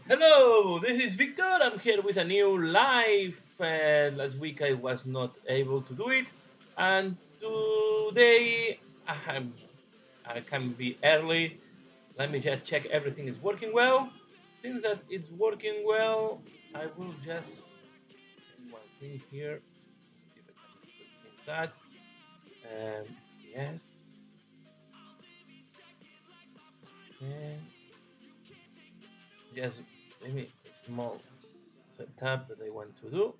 Hello, this is Victor. I'm here with a new live. Last week I was not able to do it, and today I can be early. Let me just check everything is working well. Since that it's working well, I will just change one thing here. Let's see if I can change that. Yes. And just maybe a small setup that I want to do.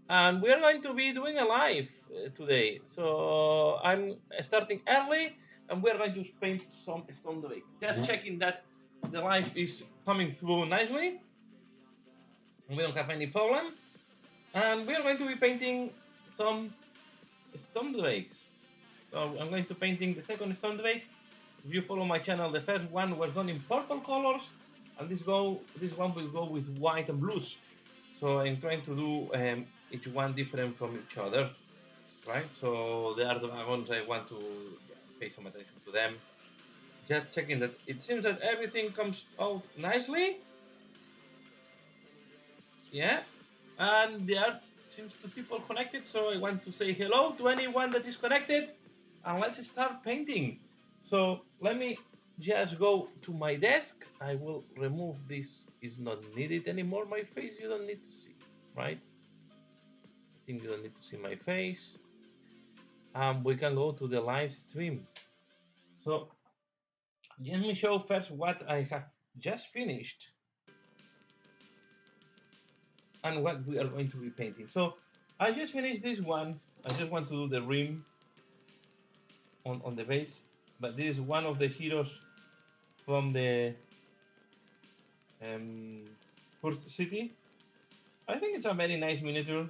And we are going to be doing a live today. So I'm starting early, and we are going to paint some Stormdrake. Just checking that the live is coming through nicely, and we don't have any problem. And we are going to be painting some Stormdrakes. So I'm going to painting the second Stormdrake. If you follow my channel, the first one was done in purple colors, and this one will go with white and blues. So I'm trying to do each one different from each other, right? So the other ones I want to pay some attention to them. Just checking that it seems that everything comes out nicely. Yeah, and there seems to people connected. So I want to say hello to anyone that is connected, and let's start painting. So let me just go to my desk. I will remove this. Is not needed anymore. My face you don't need to see, right? I think you don't need to see my face. We can go to the live stream. So let me show first what I have just finished and what we are going to be painting. So I just finished this one. I just want to do the rim on the base, but this is one of the heroes from the first city. I think it's a very nice miniature,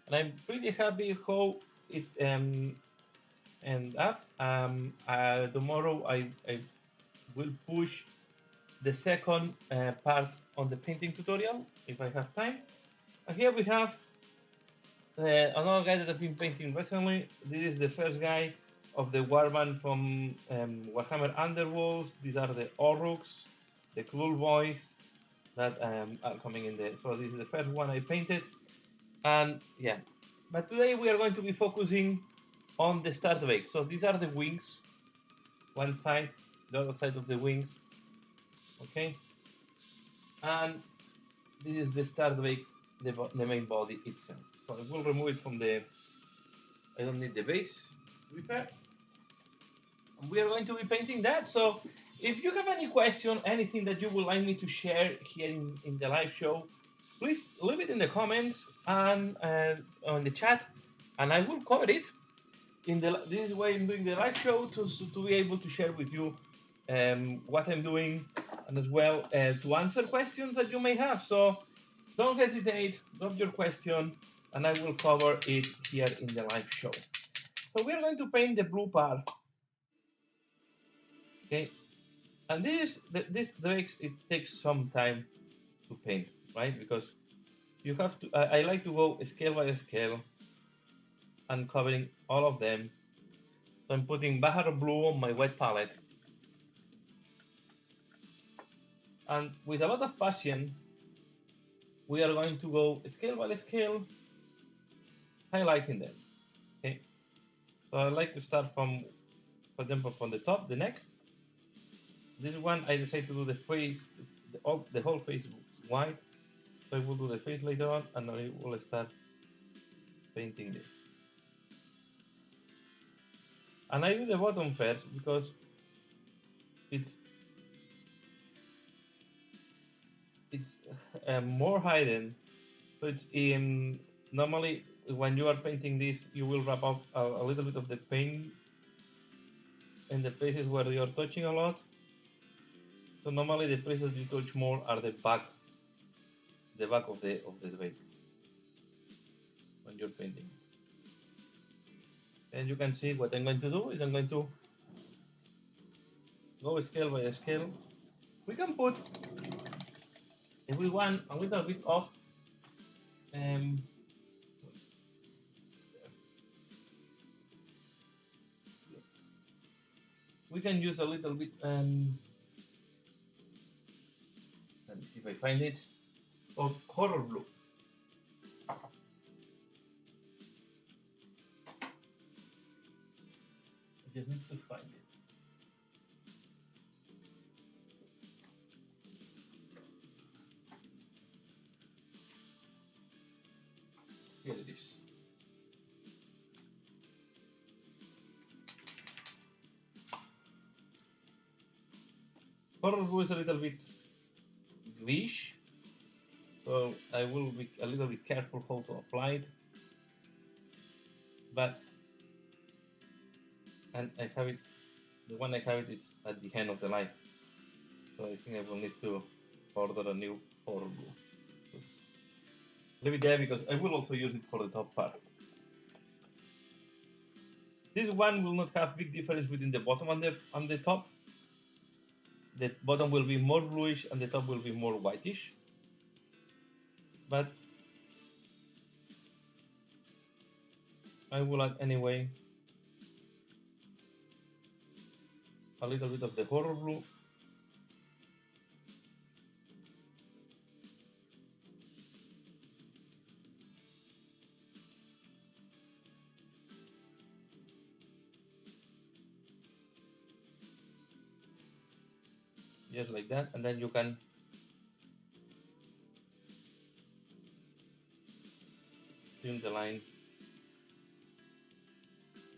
and I'm pretty happy how it end up. Tomorrow I will push the second part on the painting tutorial if I have time. And here we have another guy that I've been painting recently. This is the first guy of the warband from Warhammer Underworlds. These are the Oruks, the Klul boys that are coming in there. So this is the first one I painted. And yeah, but today we are going to be focusing on the Stormdrake. So these are the wings, one side, the other side of the wings, okay? And this is the Stormdrake, the main body itself. So I will remove it from the, I don't need the base repair. And we are going to be painting that. So if you have any question, anything that you would like me to share here in the live show, please leave it in the comments and on the chat, and I will cover it. This way I'm doing the live show to be able to share with you what I'm doing, and as well to answer questions that you may have. So don't hesitate, drop your question, and I will cover it here in the live show. So we are going to paint the blue part, okay? And this drakes, it takes some time to paint, right? Because you have to. I like to go scale by scale and covering all of them. So I'm putting Bahar blue on my wet palette, and with a lot of passion, we are going to go scale by scale, highlighting them. Okay. So I like to start from, for example, from the top, the neck. This one I decided to do the face, the whole face white. So I will do the face later on, and I will start painting this. And I do the bottom first because it's more hidden. So it's normally when you are painting this, you will wrap up a little bit of the paint in the places where you are touching a lot. So normally the places you touch more are the back of the drake when you're painting. And you can see what I'm going to do is I'm going to go scale by scale. We can put, if we want, a little bit of we can use a little bit if I find it, of Horror Blue. I just need to find it. Here it is. Horror Blue is a little bit greenish, so I will be a little bit careful how to apply it. But and I have it, the one I have it is at the end of the line, so I think I will need to order a new Horror Blue. Leave it there because I will also use it for the top part. This one will not have big difference between the bottom and the top. The bottom will be more bluish and the top will be more whitish. But I will add anyway a little bit of the Horror Blue. Just like that, and then you can trim the line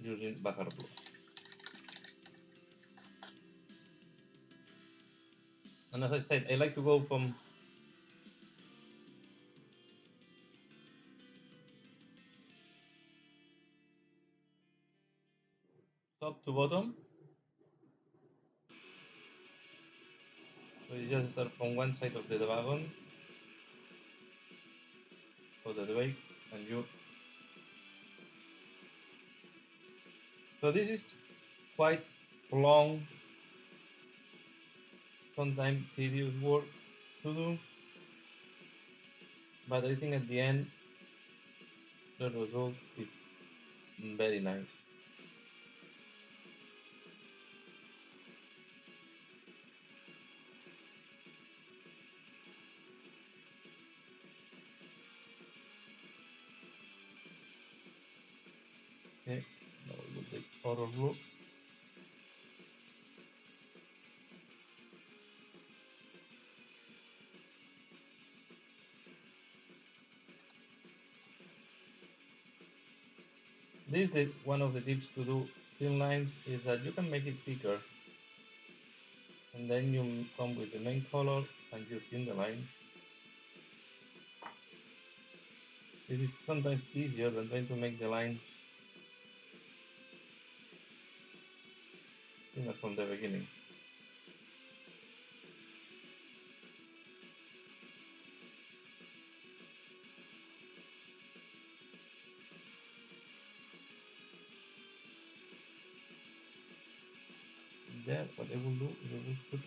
using Bahar Blue. And as I said, I like to go from top to bottom. So you just start from one side of the wagon or the Drake, and you. So this is quite long, sometimes tedious work to do, but I think at the end the result is very nice. Okay, now we will take Horror Blue. This is one of the tips to do thin lines is that you can make it thicker, and then you come with the main color and you thin the line. This is sometimes easier than trying to make the line thinner from the beginning. There, what I will do is I will put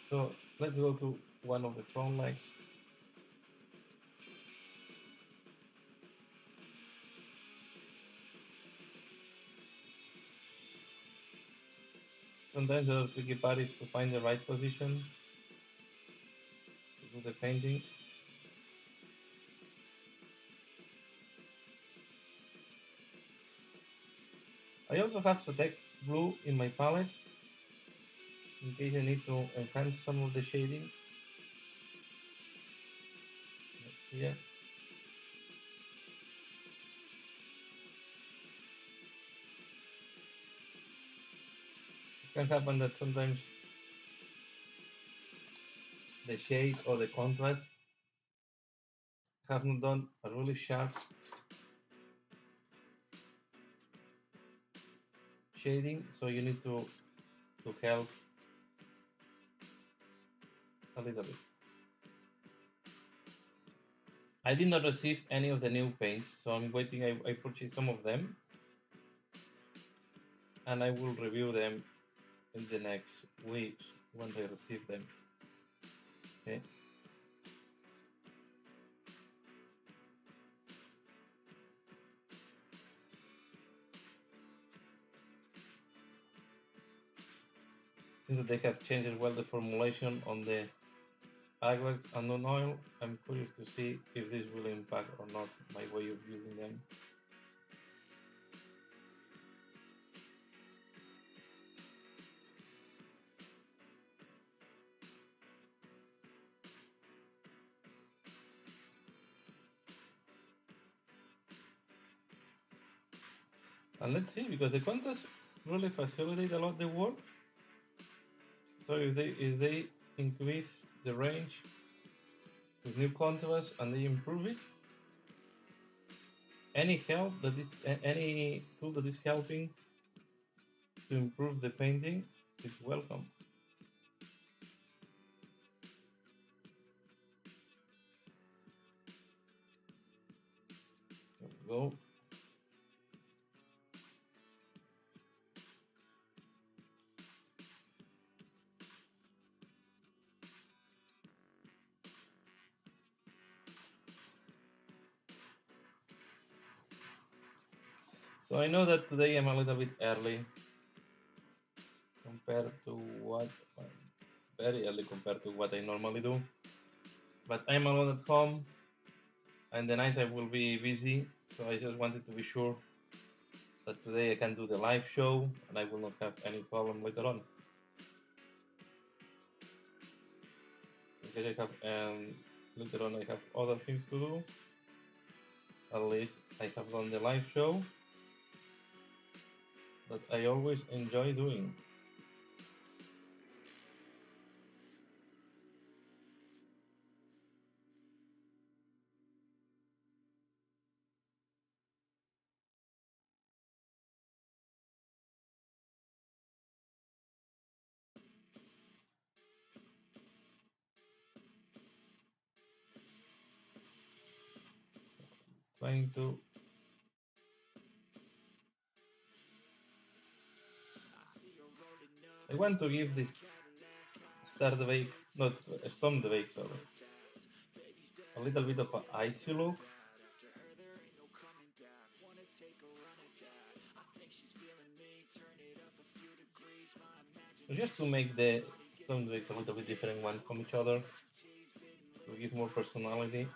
so let's go to one of the front legs. Sometimes the tricky part is to find the right position to do the painting. I also have Sotek blue in my palette in case I need to enhance some of the shadings. Here. It can happen that sometimes the shade or the contrast have not done a really sharp shading, so you need to help a little bit. I did not receive any of the new paints, so I'm waiting. I purchased some of them, and I will review them in the next weeks once I receive them. Okay. Since they have changed as well the formulation on the Aglax unknown oil, I'm curious to see if this will impact or not my way of using them. And let's see, because the contests really facilitate a lot the work. So if they increase the range with new contrast and they improve it, any help that is any tool that is helping to improve the painting is welcome. There we go. So I know that today I'm a little bit early compared to what, very early compared to what I normally do. But I'm alone at home, and the night I will be busy, so I just wanted to be sure that today I can do the live show and I will not have any problem later on. Because I have later on I have other things to do. At least I have done the live show that I always enjoy doing. Trying to I want to give this Stormdrake, not Stormdrake, sorry, a little bit of an icy look. Just to make the Stormdrakes a little bit different one from each other, to give more personality.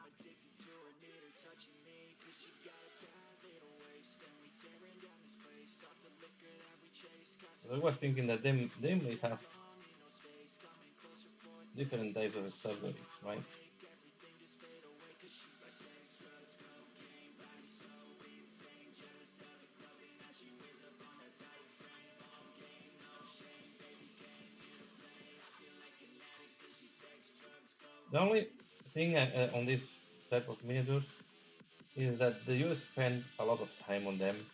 I was thinking that they may have different types of Stormdrakes, right? The only thing on this type of miniatures is that you spend a lot of time on them.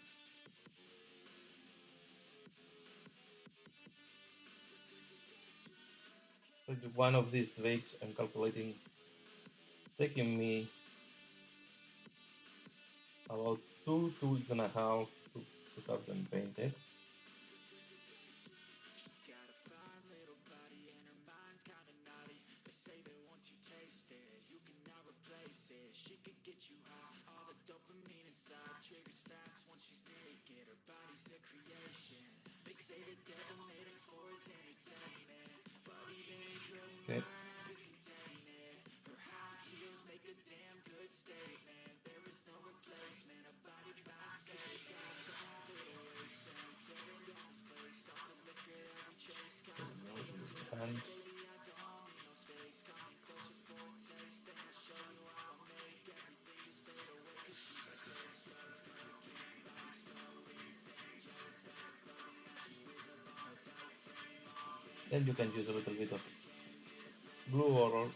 With one of these drakes, I'm calculating taking me about 2 weeks and a half to have them painted. Okay. Hands. Then you can use a little bit of blue or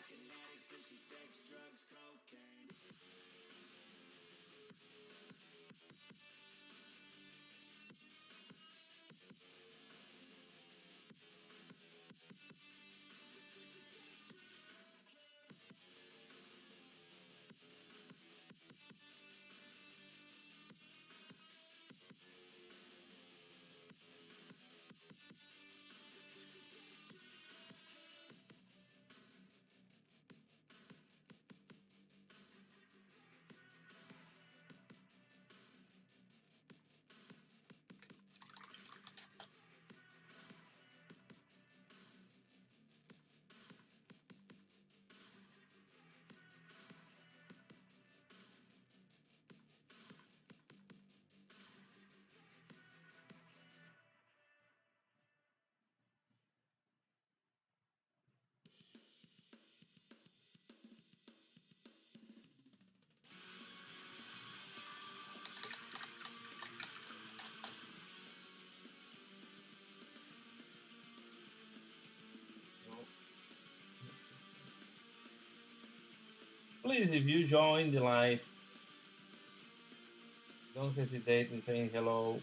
Please, if you join the live, don't hesitate in saying hello.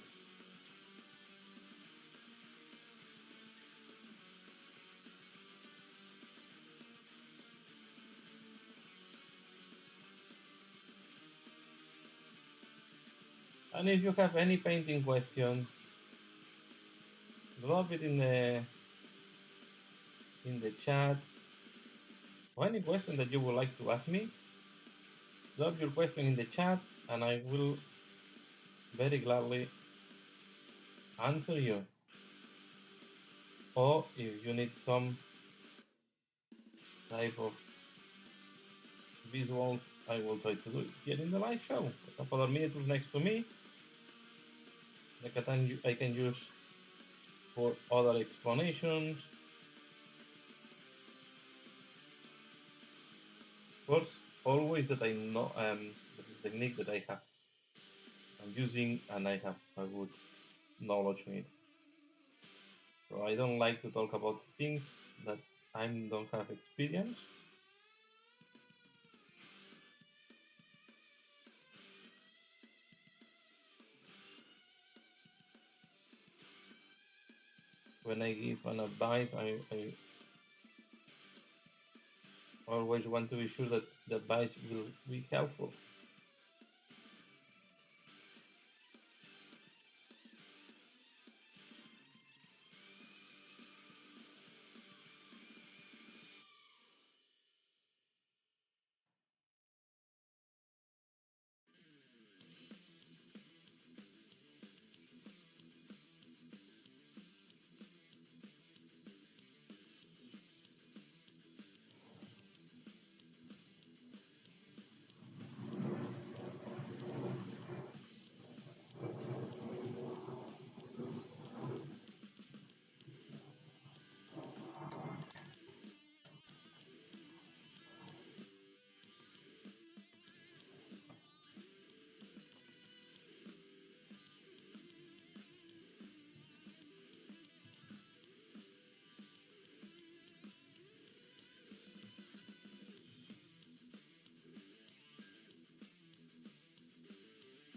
And if you have any painting question, drop it in the chat. Or any question that you would like to ask me, drop your question in the chat, and I will very gladly answer you. Or if you need some type of visuals, I will try to do it here in the live show. A couple of miniatures next to me that I can use for other explanations. Of course, always that I know that is the technique that I'm using, and I have a good knowledge in it. So I don't like to talk about things that I don't have experience. When I give an advice, I always want to be sure that the advice will be helpful.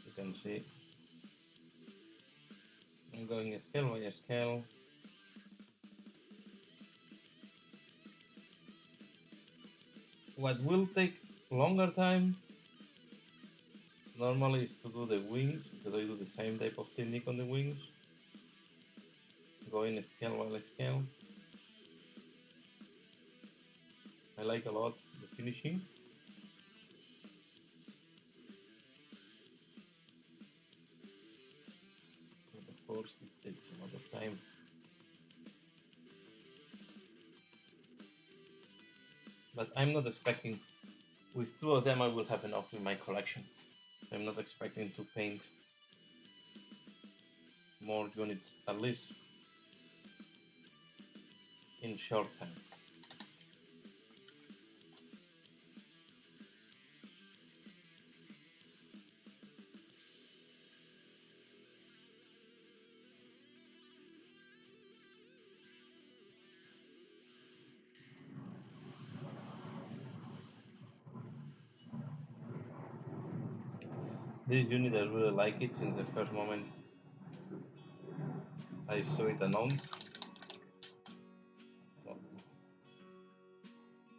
You can see I'm going scale by scale. What will take longer time normally is to do the wings, because I do the same type of technique on the wings, going scale by scale. I like a lot the finishing. But of course it takes a lot of time. But I'm not expecting, with two of them I will have enough in my collection. I'm not expecting to paint more units, at least in short time. This unit I really like it since the first moment I saw it announced. So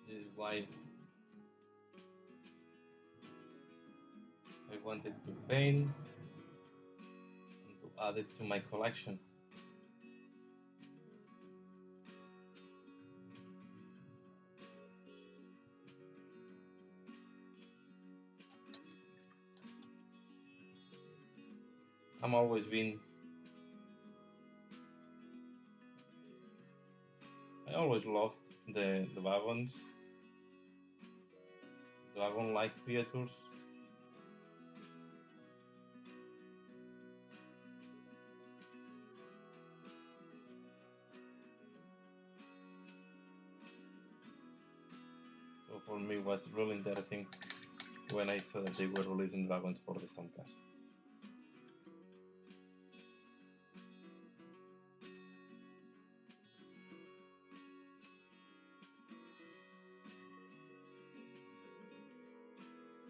this is why I wanted to paint and to add it to my collection. I'm always been, I always loved the wagons, dragon-like creatures. So for me it was really interesting when I saw that they were releasing dragons for the Stormcast.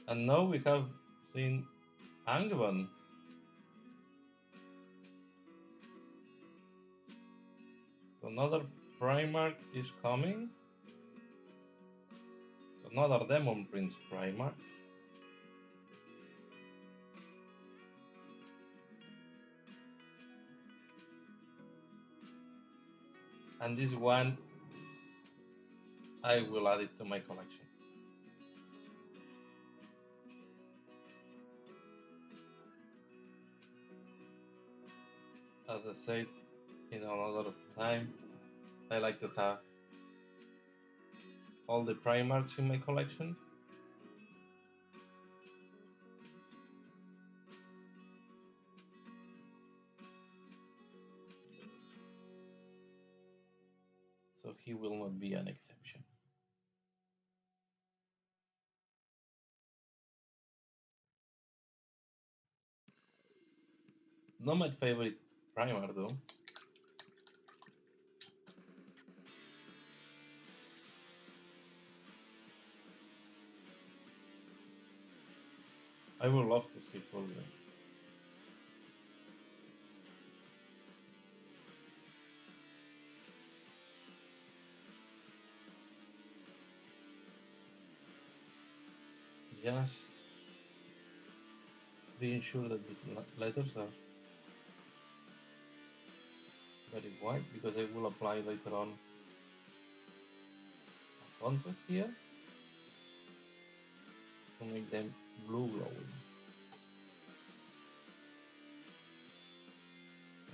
And now we have seen Angbon. So another Primarch is coming. Another Demon Prince Primarch. And this one, I will add it to my collection. As I said in another time, I like to have all the Primarchs in my collection. So he will not be an exception. Not my favorite Primarch though. I would love to see Fulgrim. Just being sure that these letters are very white because I will apply later on a contrast here to make them blue glowing.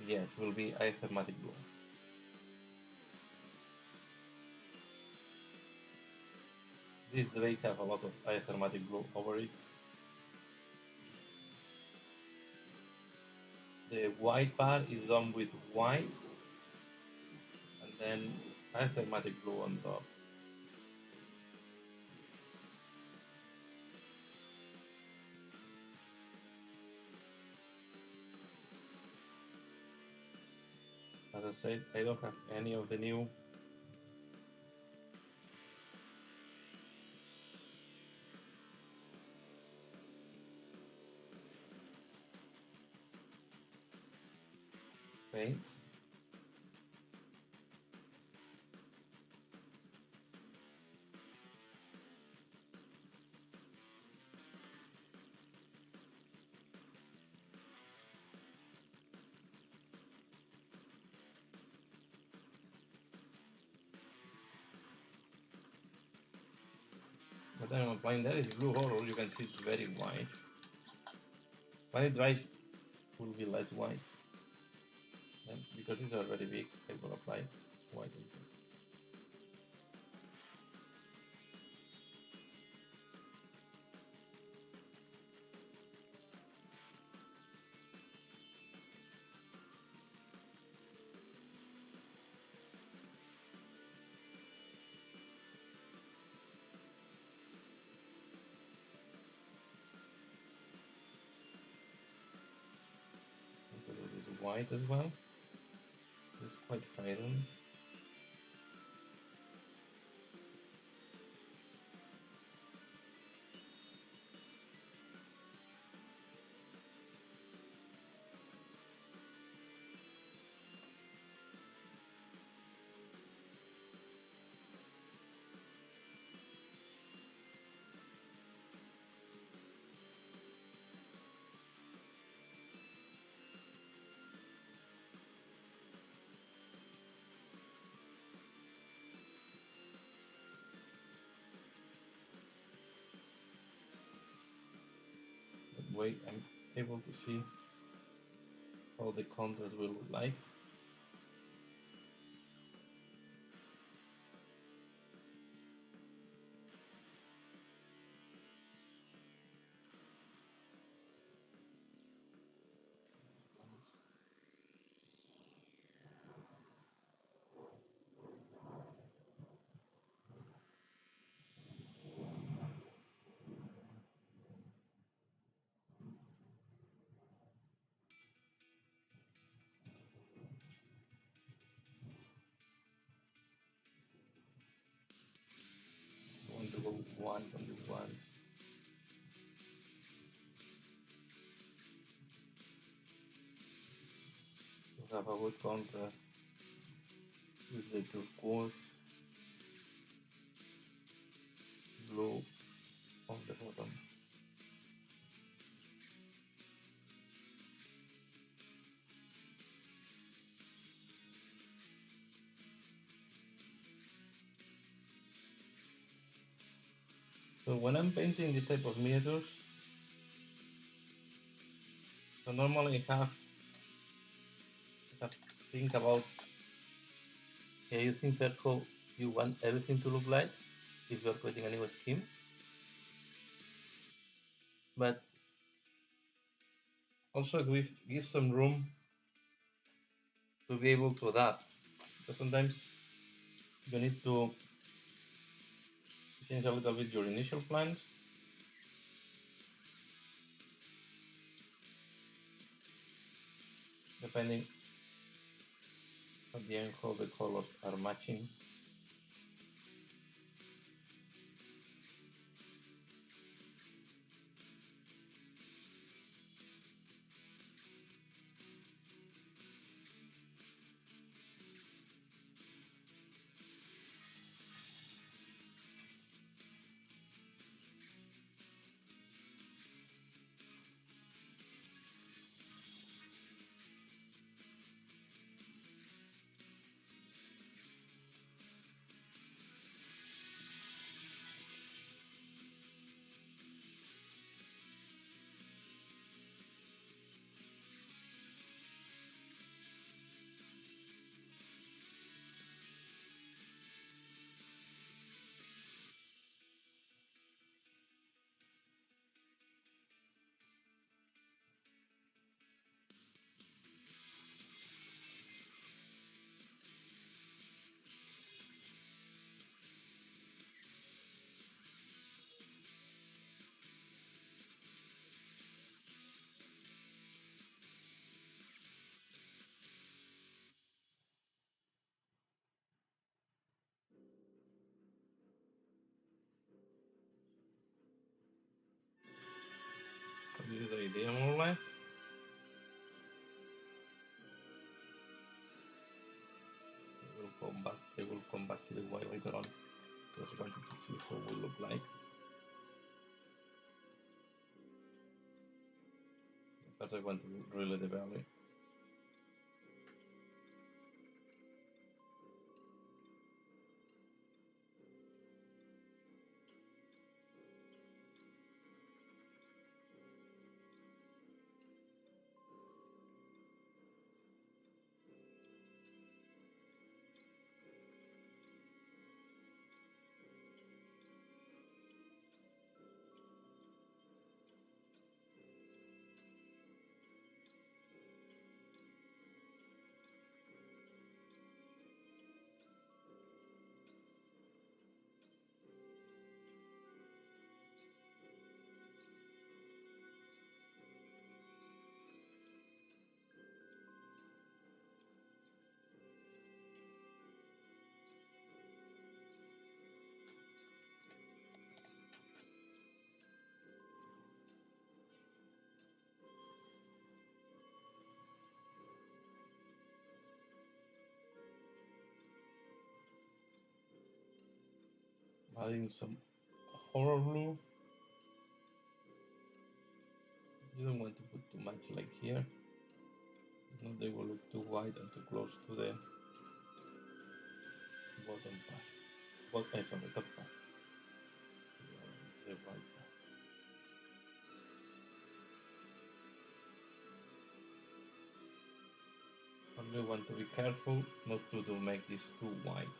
Yes, will be athematic blue. This Drake have a lot of athematic blue over it. The white part is done with white and then athematic blue on top. As I said, I don't have any of the new paint. But I'm applying that is blue horror, you can see it's very white. When it dries, it will be less white. And because these are very big, I will apply white. Because it is white as well. It's quite hidden. That way I'm able to see how the contrast will look like. I want to go white on this one. have a good contrast with the turquoise blue of the bottom. So when I'm painting this type of miniatures, so normally I have to think about, yeah, you think first how you want everything to look like if you're creating a new scheme, but also give some room to be able to adapt. Because sometimes you need to change a little bit your initial plans, depending at the end how the colors are matching. This is the idea more or less. I will come back to the white later on. Just wanted to see how it will look like. First I want to really develop it. Adding some horror blue. You don't want to put too much like here. If not, they will look too white and too close to the bottom part. Sorry, top part. The white part. Only want to be careful not to make this too white.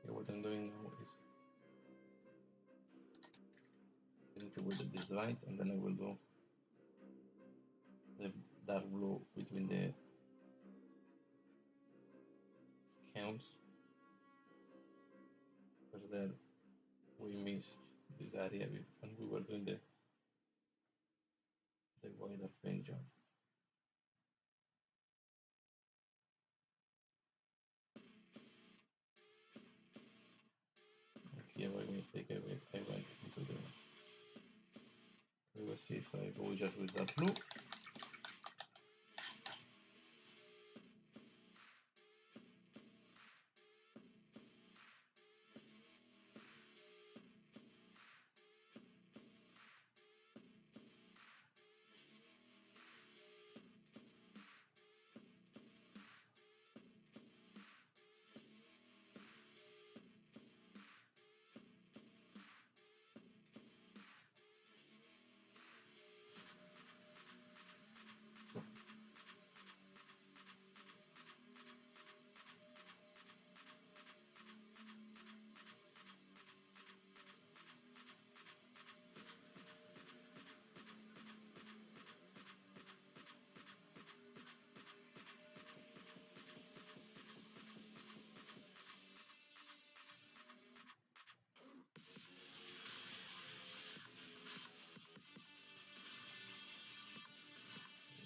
Okay, what I'm doing now is a little bit this light, and then I will do the dark blue between the counts. Because then we missed this area when we were doing the wider paint job. Here by mistake I went into the privacy, so I go just with that blue.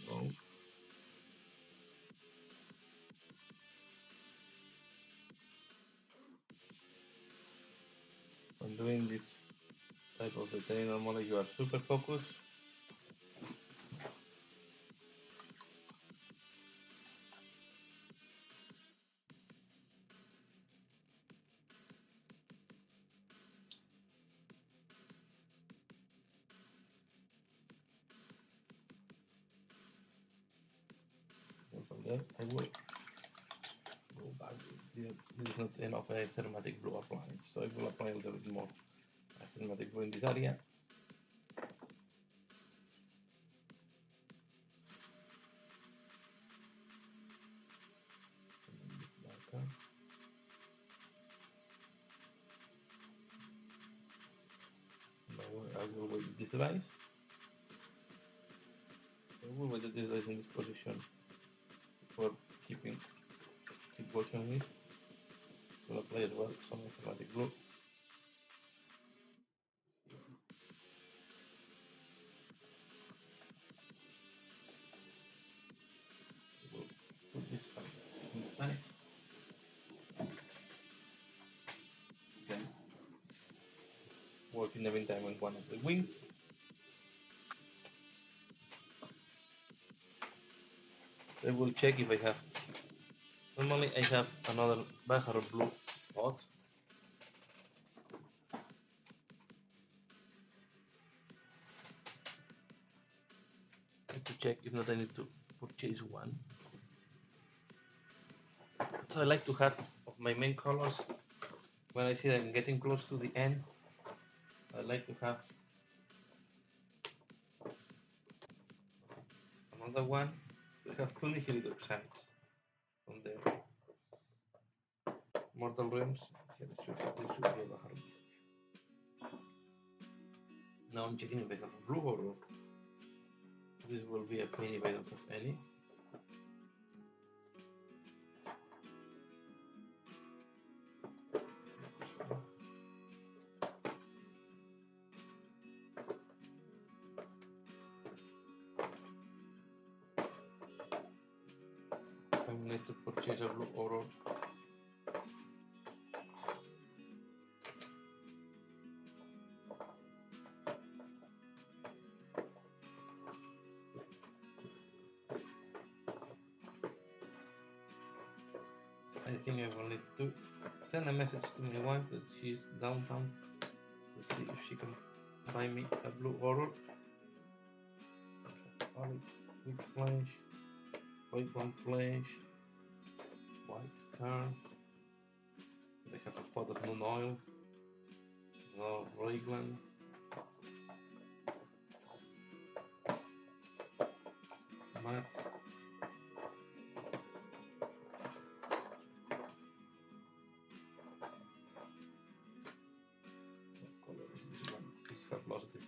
No. When doing this type of detail, normally you are super focused. And from there, I will go back. There is not enough thematic blue applied, so I will apply a little bit more thematic blue in this area. Now I will wait this device. I will wait the device in this position for keep working on it. I will apply as well some thematic blue. We'll put this on the side. Okay. Work in the meantime on one of the wings. I will check if I have. Normally I have another Bahar blue pot. I have to check, if not I need to purchase one. So I like to have of my main colors. When I see that I'm getting close to the end, I like to have another one. We have two Nihilidroxanics on the Mortal Realms. Here should be a Bahar. Now I'm checking if I have a blue horror. This will be a pain if I don't have any. I need to purchase a blue horror. I think I will need to send a message to my wife that she's downtown to see if she can buy me a blue horror. With flash, white bomb flash, white scar. They have a pot of moon oil, no Raylan. Matte. What color is this one? This have lost it.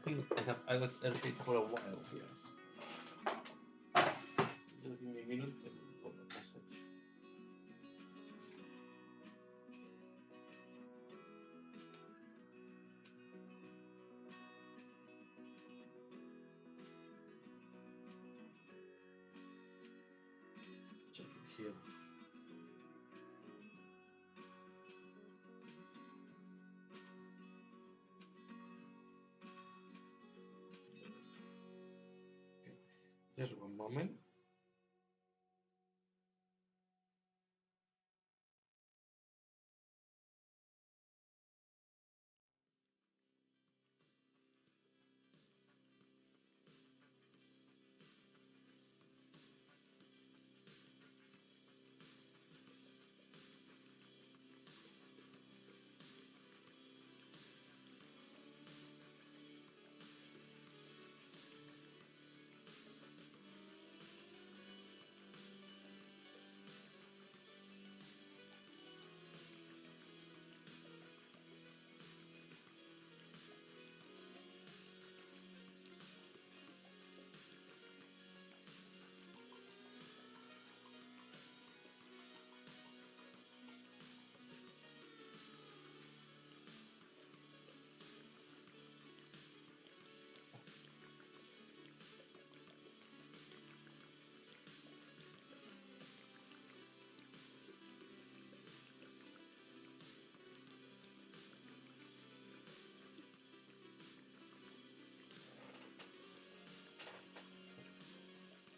think I got airshade for a while here. Just give me a minute and open the message. Check it here. Just one moment.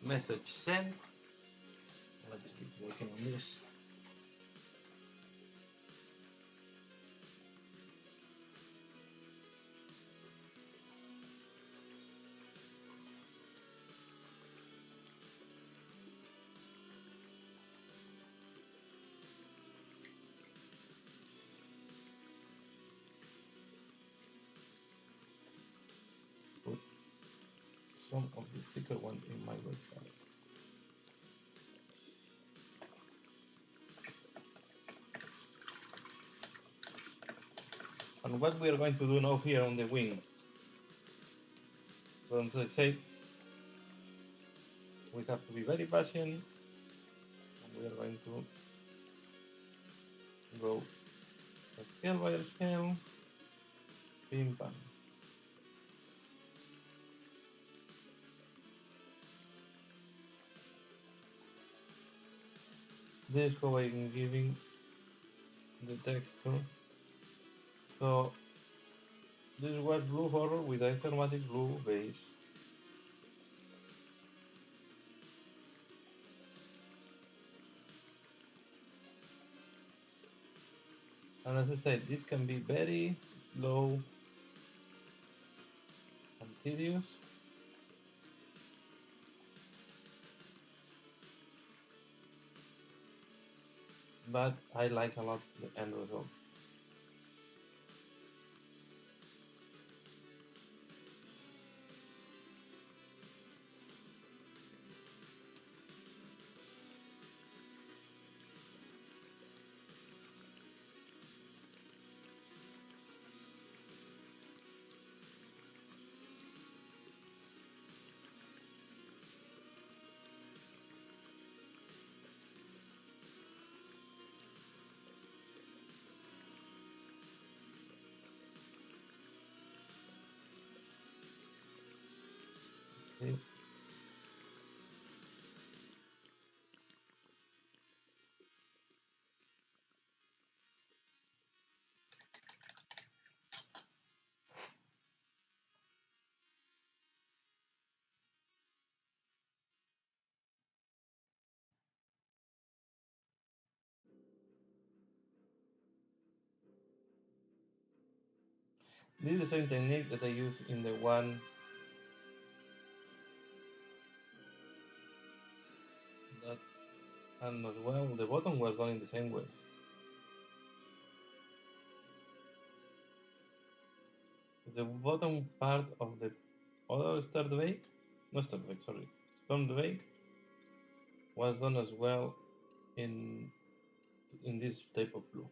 Message sent. Let's keep working on this. Put some of the sticker one in my website. And what we are going to do now here on the wing. So as I said, we have to be very patient, and we are going to go scale by scale, pim pam. This is how I'm giving the texture. So this was blue horror with a chromatic blue base. And as I said, this can be very slow and tedious. But I like a lot the end result. Okay. This is the same technique that I use in the one that, and as well, the bottom was done in the same way. The bottom part of the other Stormdrake, no Stormdrake, sorry, Stormdrake was done as well in this type of blue.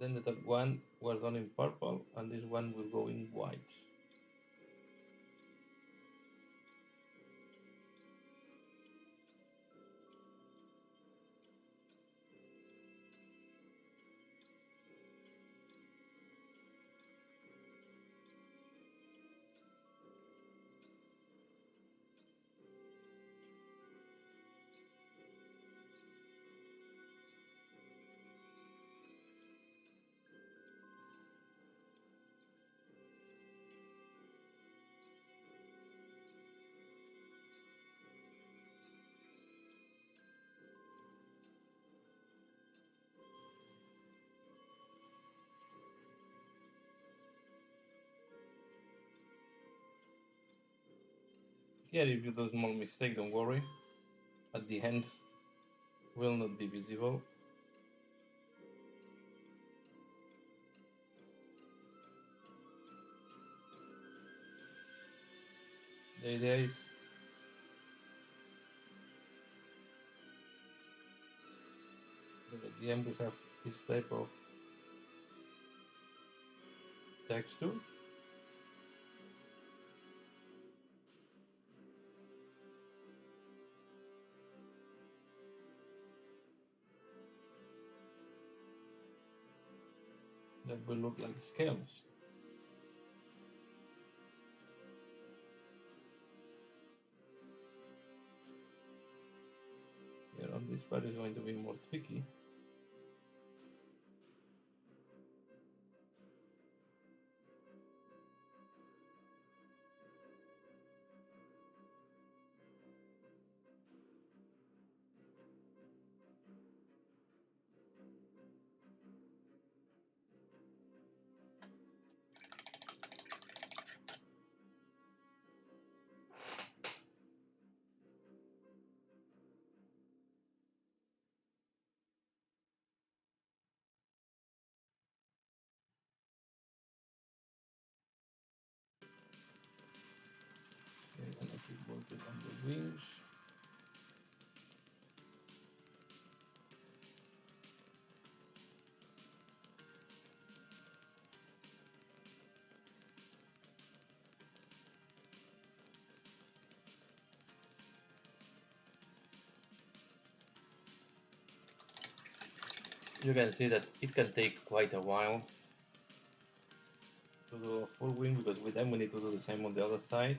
Then the top one was done in purple, and this one will go in white. Here, if you do a small mistake, don't worry. At the end, will not be visible. The idea is that at the end we have this type of texture. That will look like scales. Here on this part is going to be more tricky. Okay, and I keep working on the wings. You can see that it can take quite a while to do a full wing, because with them we need to do the same on the other side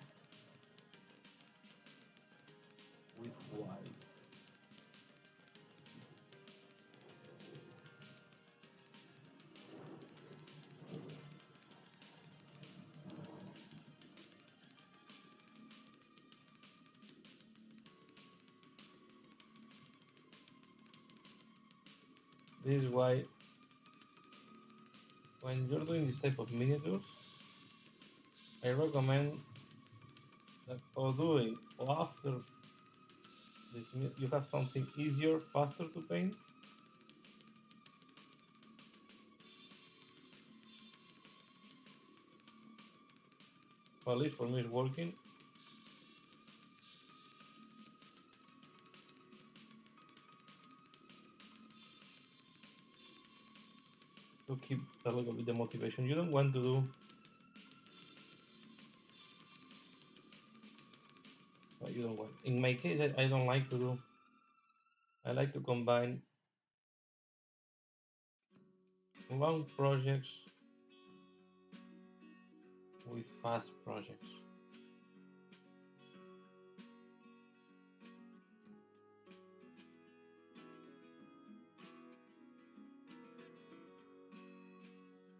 with white. This is why when you're doing this type of miniatures, I recommend that or doing or after this you have something easier, faster to paint. Or at least for me it's working. To keep a little bit the motivation. You don't want to do what you don't want. In my case, I don't like to do. I like to combine long projects with fast projects.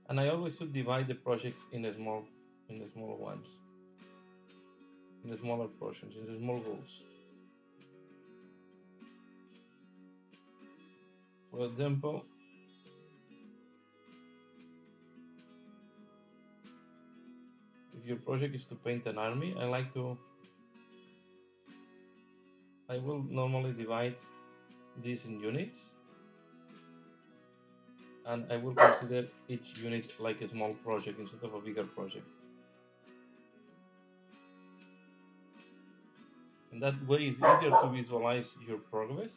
And I always should divide the projects in the small ones, in the smaller portions, in the small goals. For example, if your project is to paint an army, I will normally divide this in units, and I will consider each unit like a small project instead of a bigger project. And that way it's easier to visualize your progress.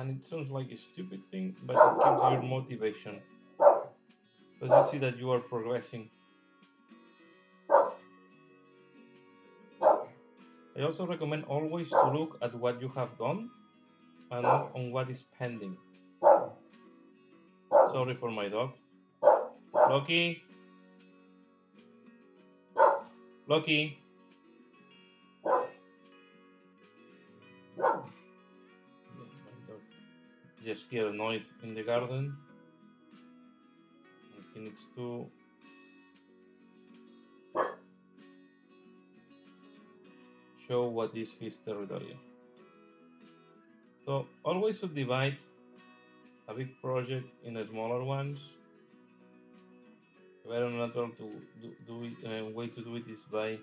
And it sounds like a stupid thing, but it keeps your motivation because you see that you are progressing. I also recommend always to look at what you have done and not on what is pending. Sorry for my dog. Loki. Loki. Just hear a noise in the garden. He needs to show what is his territory. So always subdivide a big project in smaller ones. A very natural to do it. Way to do it is by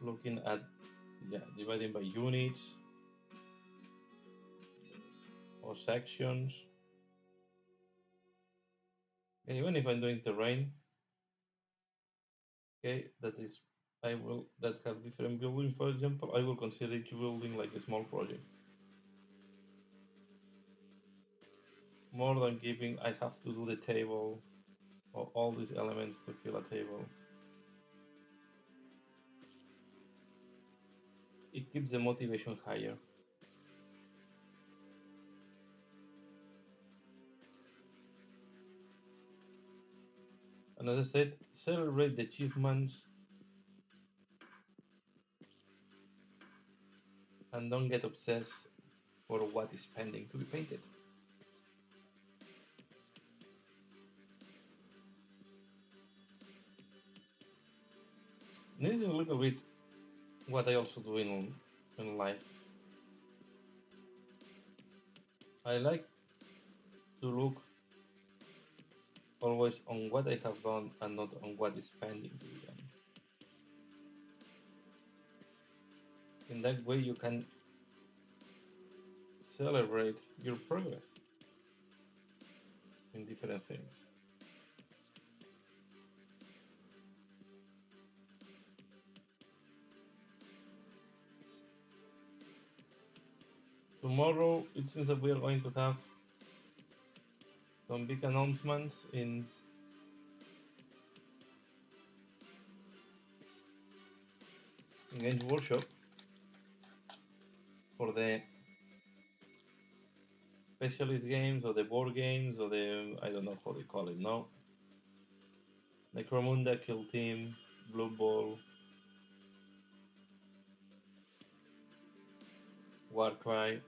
looking at dividing by units or sections. Okay, even if I'm doing terrain, okay, that have different buildings. For example, I will consider each building like a small project. More than giving, I have to do the table or all these elements to fill a table. It keeps the motivation higher. And as I said, celebrate the achievements and don't get obsessed for what is pending to be painted. This is a little bit what I also do in life. I like to look always on what I have done and not on what is pending to be done. In that way, you can celebrate your progress in different things. Tomorrow, it seems that we are going to have some big announcements in Games Workshop for the specialist games or the board games or the, I don't know how they call it now. Necromunda, Kill Team, Blue Ball, Warcry.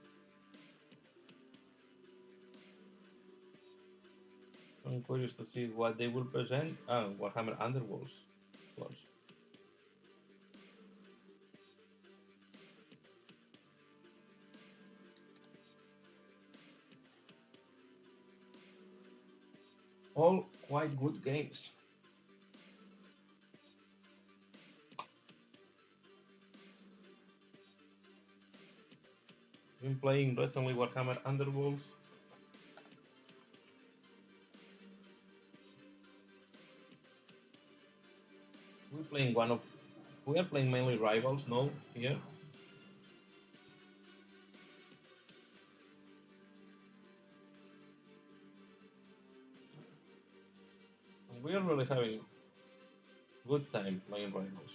I'm curious to see what they will present. Warhammer Underworlds, of course. All quite good games. Been playing recently Warhammer Underworlds. We are playing mainly rivals now here. And we are really having good time playing rivals.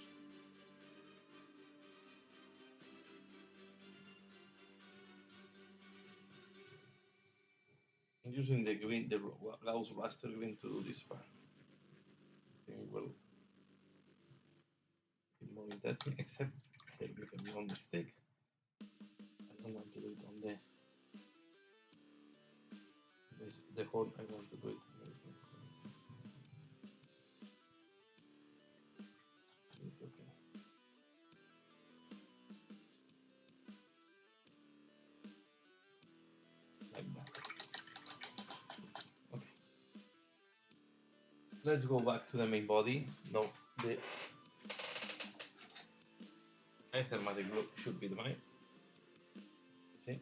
I'm using the green, the Gauss Blaster green to do this part. I think it will be more interesting, except I make one mistake. I don't want to do it on the horde. I want to do it. It's okay. Like that. Okay. Let's go back to the main body. No, the thermatic glue should be mine. See?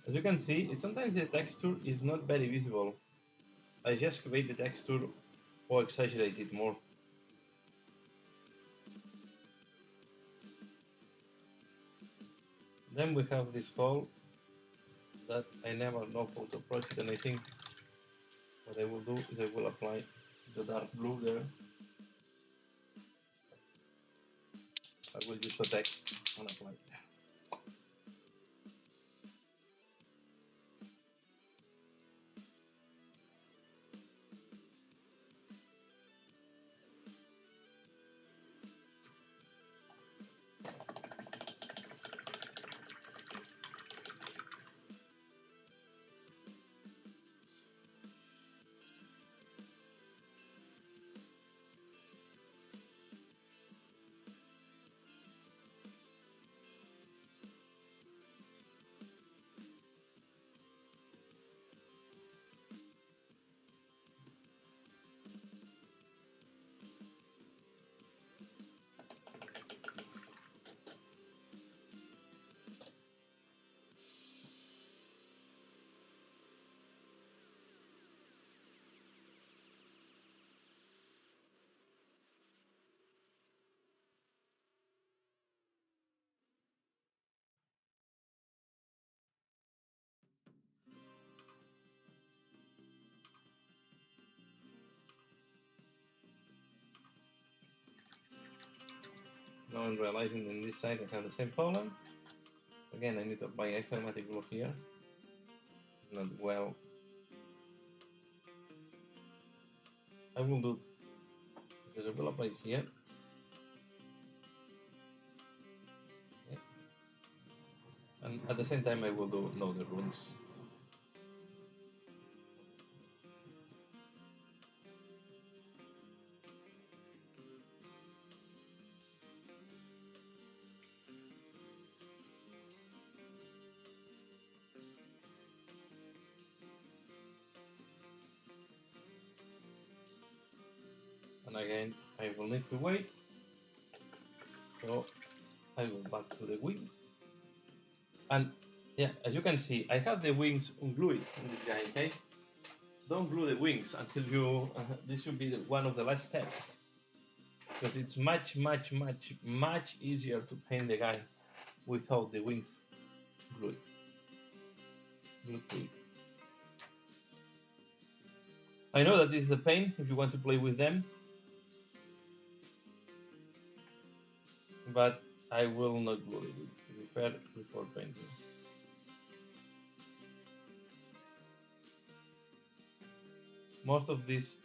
As you can see, sometimes the texture is not very visible. I just create the texture or exaggerate it more. Then we have this hole that I never know how to approach it, and I think what I will do is I will apply the dark blue there. I will use a text and apply it there. Now I'm realizing on this side I have the same problem. Again, I need to apply axiomatic glue here. It's not well. I will do because I will apply here. Okay. And at the same time I will do know the runes. And again I will need to wait. So I go back to the wings. And yeah, as you can see, I have the wings unglued in this guy, okay? Don't glue the wings until you, this should be one of the last steps. Because it's much easier to paint the guy without the wings glued to it. I know that this is a pain if you want to play with them, but I will not glue the wings, to be fair, before painting. Most of these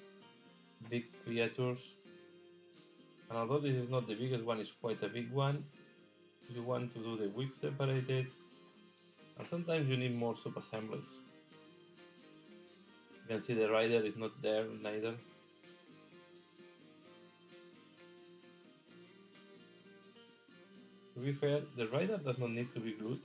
big creatures, and although this is not the biggest one, it's quite a big one, you want to do the wings separated, and sometimes you need more sub-assemblies. You can see the rider is not there neither. To be fair, the rider does not need to be glued.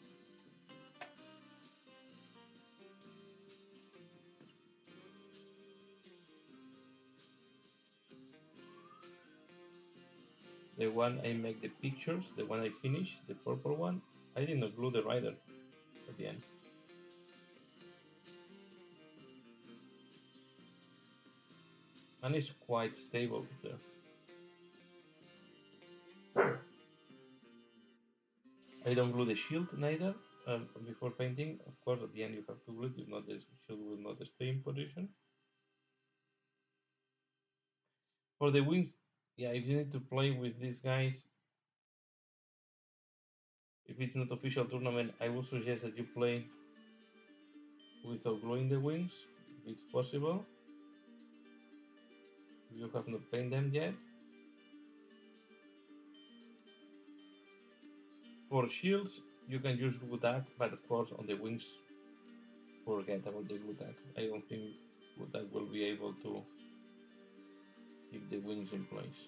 The one I make the pictures, the one I finish, the purple one, I did not glue the rider at the end. And it's quite stable there. I don't glue the shield neither before painting. Of course, at the end you have to glue it, if not the shield will not stay in position. For the wings, yeah, if you need to play with these guys, if it's not official tournament, I would suggest that you play without gluing the wings, if it's possible. If you have not painted them yet. For shields, you can use glue tag, but of course on the wings, forget about the glue tag. I don't think glue tag will be able to keep the wings in place.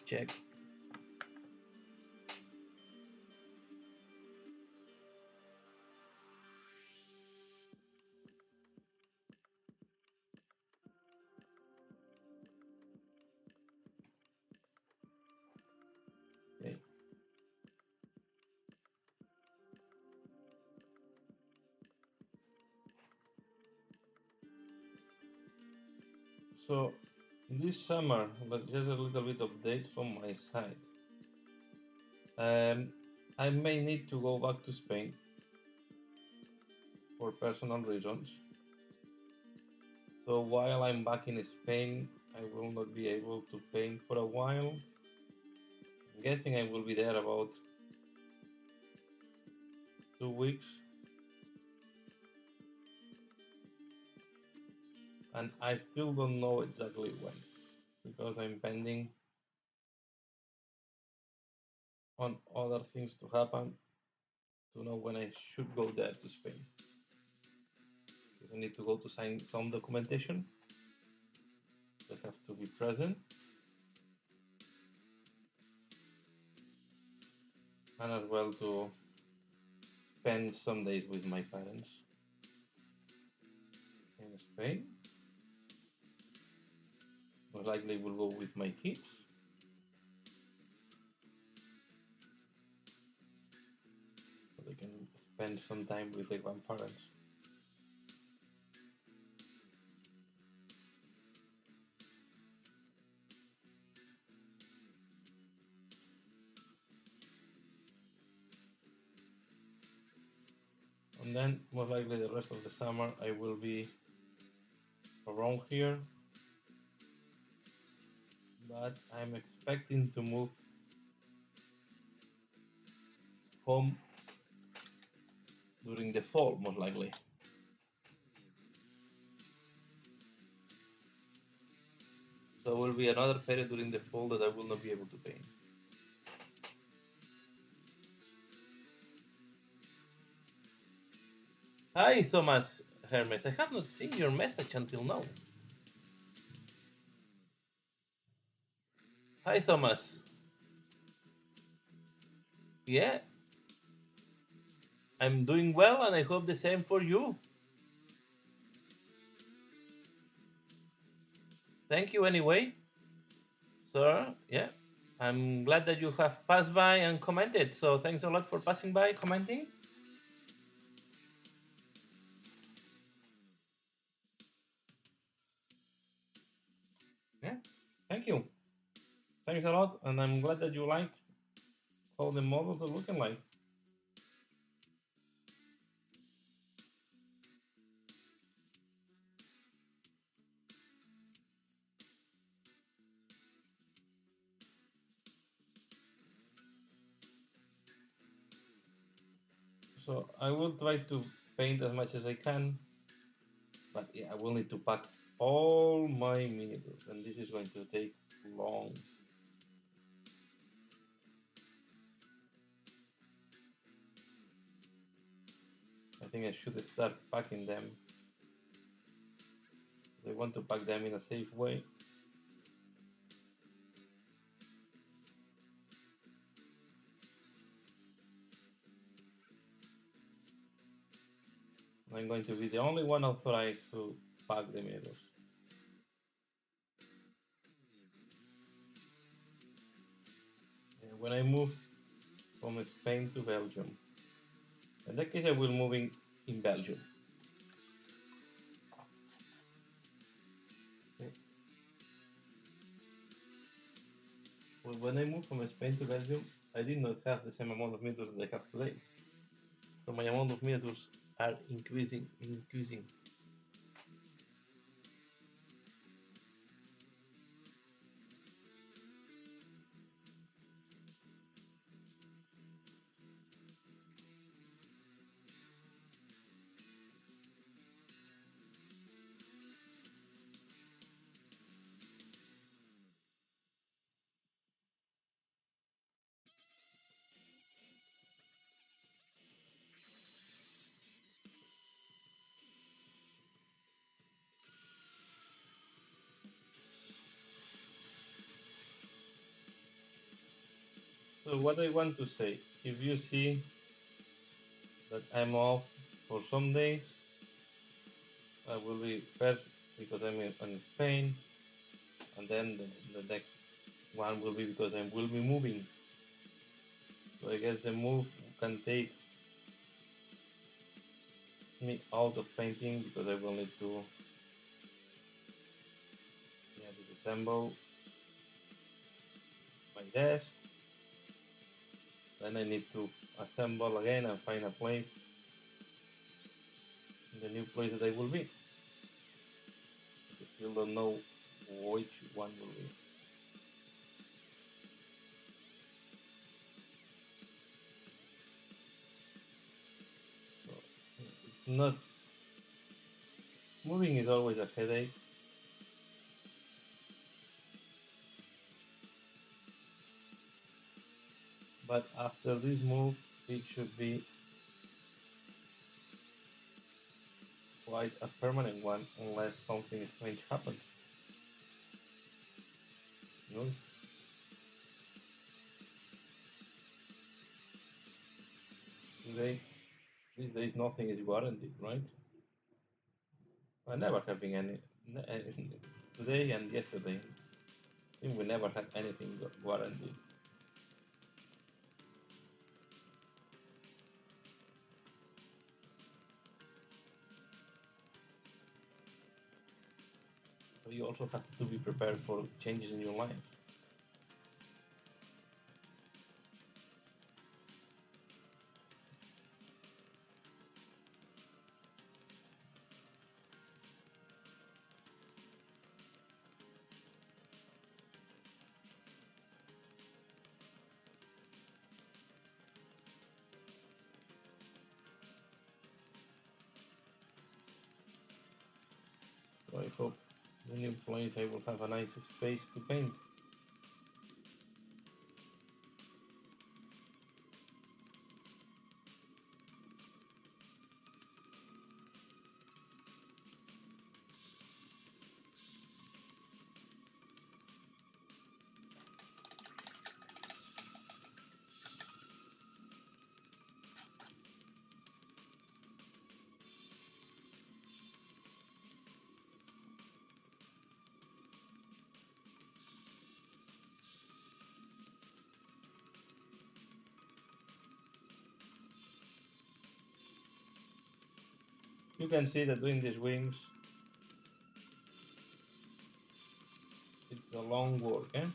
check. Okay. So this summer, but just a little bit update from my side. Um, I may need to go back to Spain for personal reasons. So while I'm back in Spain, I will not be able to paint for a while. I'm guessing I will be there about 2 weeks. And I still don't know exactly when because I'm pending on other things to happen to know when I should go there to Spain. Because I need to go to sign some documentation. I have to be present. And as well to spend some days with my parents in Spain. Most likely will go with my kids. So they can spend some time with their grandparents. And then most likely the rest of the summer I will be around here. But I'm expecting to move home during the fall, most likely. So there will be another period during the fall that I will not be able to paint. Hi, Thomas Hermes. I have not seen your message until now. Hi, Thomas. Yeah, I'm doing well, and I hope the same for you. Thank you anyway, sir. Yeah, I'm glad that you have passed by and commented. So thanks a lot for passing by, commenting. Yeah, thank you. Thanks a lot, and I'm glad that you like how the models are looking like. So I will try to paint as much as I can, but yeah, I will need to pack all my miniatures, and this is going to take long. I think I should start packing them. I want to pack them in a safe way. I'm going to be the only one authorized to pack the miniatures. When I move from Spain to Belgium, in that case I will move in Belgium. Okay. Well, when I moved from Spain to Belgium, I did not have the same amount of miniatures that I have today. So my amount of miniatures are increasing. So what I want to say, if you see that I'm off for some days, I will be first because in Spain, and then the next one will be because I will be moving. So I guess the move can take me out of painting because I will need to, yeah, disassemble my desk. Then I need to assemble again and find a place, the new place that I will be. I still don't know which one will be. So it's not, moving is always a headache. But after this move, it should be quite a permanent one, unless something strange happens. You know, today, these days, nothing is guaranteed, right? I never having today and yesterday. I think we never had anything guaranteed. So you also have to be prepared for changes in your life. So I hope the new place I will have a nice space to paint. You can see that doing these wings, it's a long work, eh?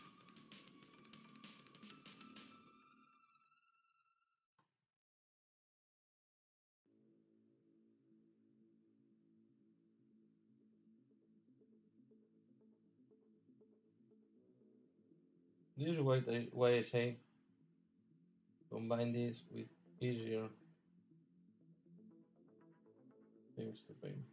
This is why I say combine this with easier things to paint.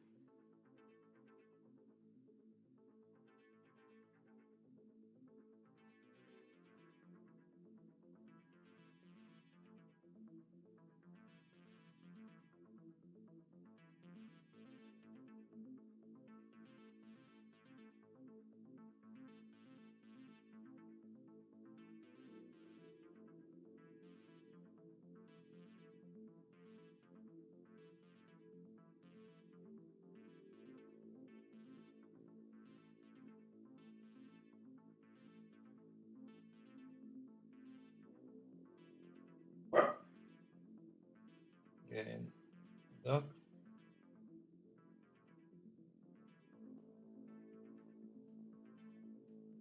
And dog,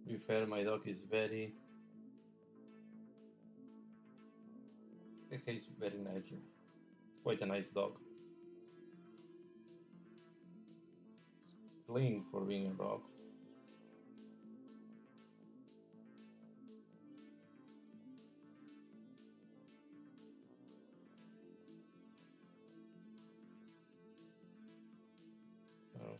to be fair, my dog is very, he's very nice. It's quite a nice dog. It's clean for being a dog. Uh,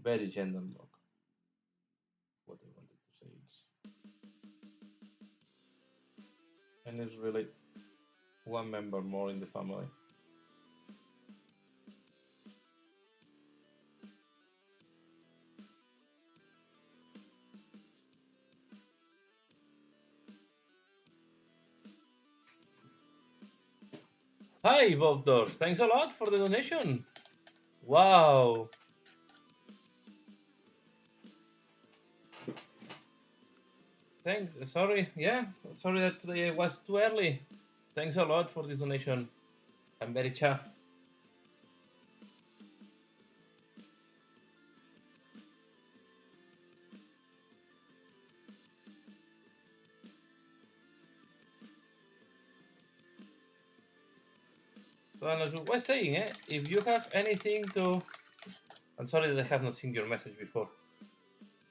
very gentle dog. What I wanted to say is, and it's really one member more in the family. Hi, Voltor. Thanks a lot for the donation. Wow. Thanks. Sorry. Yeah. Sorry that today was too early. Thanks a lot for this donation. I'm very chuffed. So, as I was saying, if you have anything to. I'm sorry that I have not seen your message before.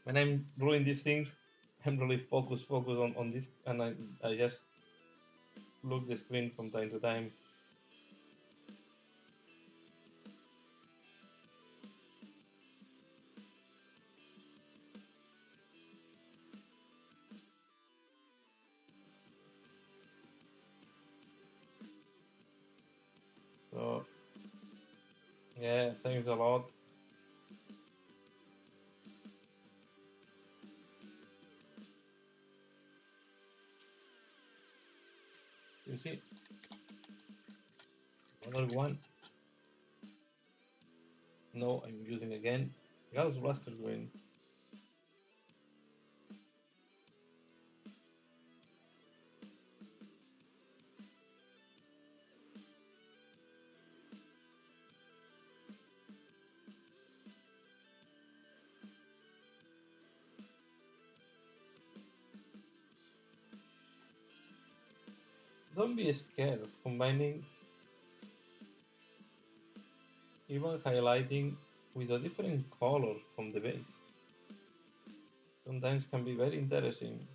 When I'm doing these things, I'm really focused on this, and I just look the screen from time to time. So, yeah, thanks a lot. You see, another one. No, I'm using again. Gauss raster green. Don't be scared of combining, even highlighting with a different color from the base. Sometimes can be very interesting.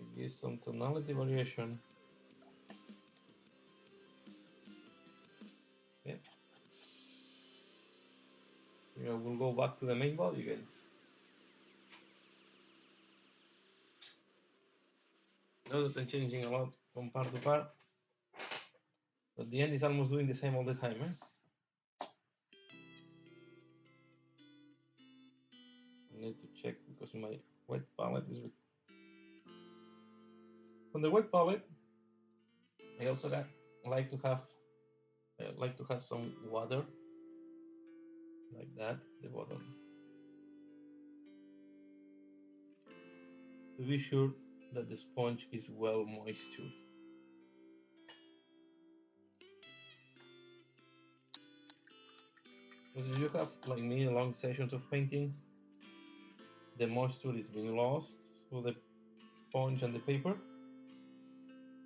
It gives some tonality variation. Yeah. We'll go back to the main body again. Now that I'm changing a lot from part to part, at the end it's almost doing the same all the time. I need to check because my wet palette is on the wet palette. I also like to have some water like that at the bottom to be sure that the sponge is well moistured. Because if you have like me long sessions of painting, the moisture is being lost through the sponge and the paper.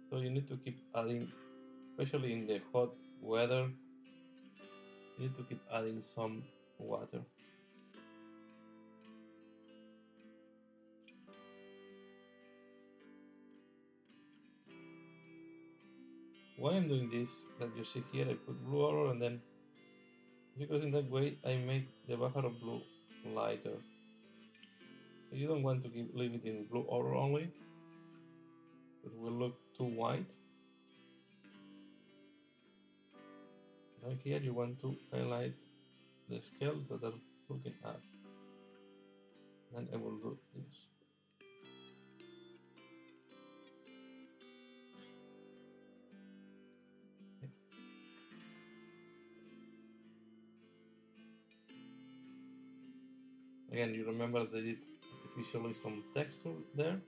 So you need to keep adding, especially in the hot weather, you need to keep adding some water. Why I'm doing this, that you see here, I put blue color and then, because in that way I make the background of blue lighter. You don't want to leave it in blue color only, it will look too white. Now here you want to highlight the scales that are looking up. Then I will do this. Again, you remember that I did artificially some texture there.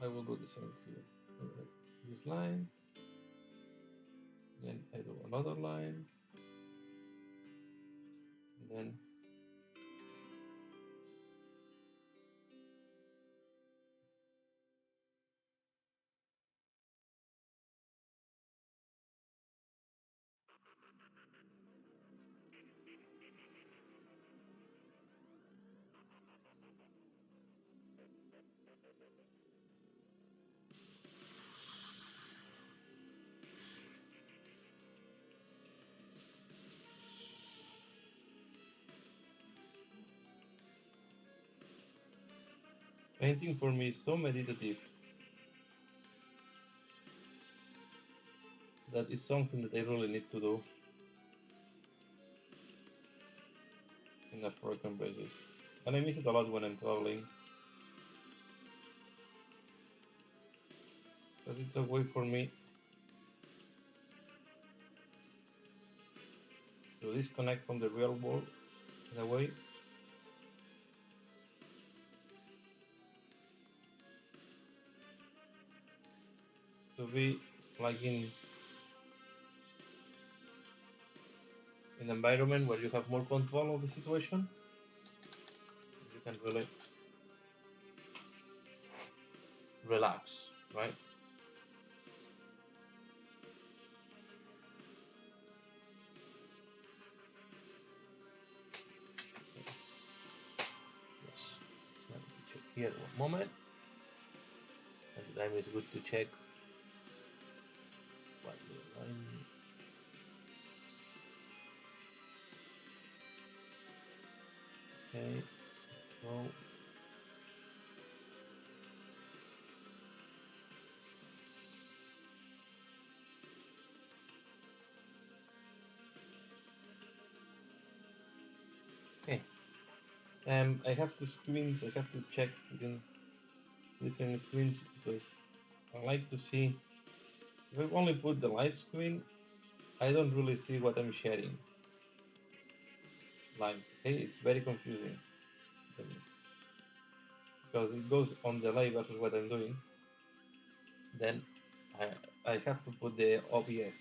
I will do the same here. This line, then I do another line, and then 'painting for me is so meditative that is something that I really need to do in a frequent basis. And I miss it a lot when I'm traveling. because it's a way for me to disconnect from the real world in a way. To be like in an environment where you have more control of the situation, you can really relax, right? Yes. Let me check here one moment. And the time is good to check what the line. Okay. So okay. I have two screens. I have to check between different screens because I like to see. If I only put the live screen, I don't really see what I'm sharing live. Okay, it's very confusing because it goes on the live versus what I'm doing. Then I have to put the OBS.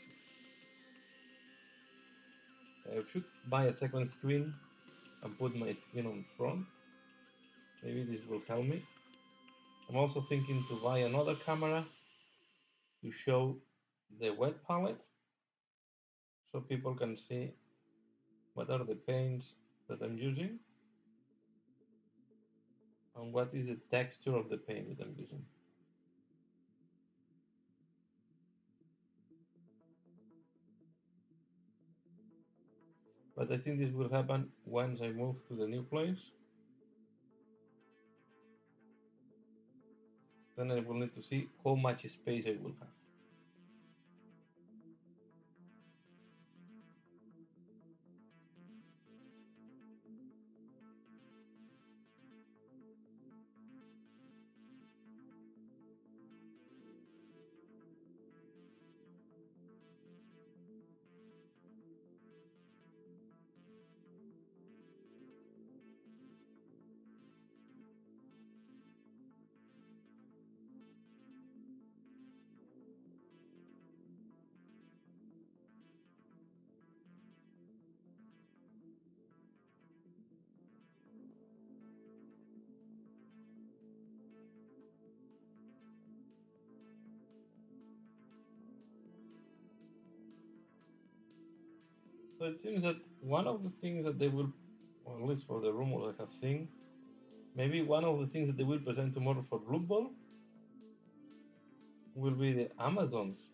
I should buy a second screen and put my screen on front. Maybe this will help me. I'm also thinking to buy another camera to show the wet palette so people can see what are the paints that I'm using and what is the texture of the paint that I'm using. But I think this will happen once I move to the new place. Then I will need to see how much space I will have. So it seems that one of the things that they will, or at least for the rumors I have seen, maybe one of the things that they will present tomorrow for Blood Bowl will be the Amazons.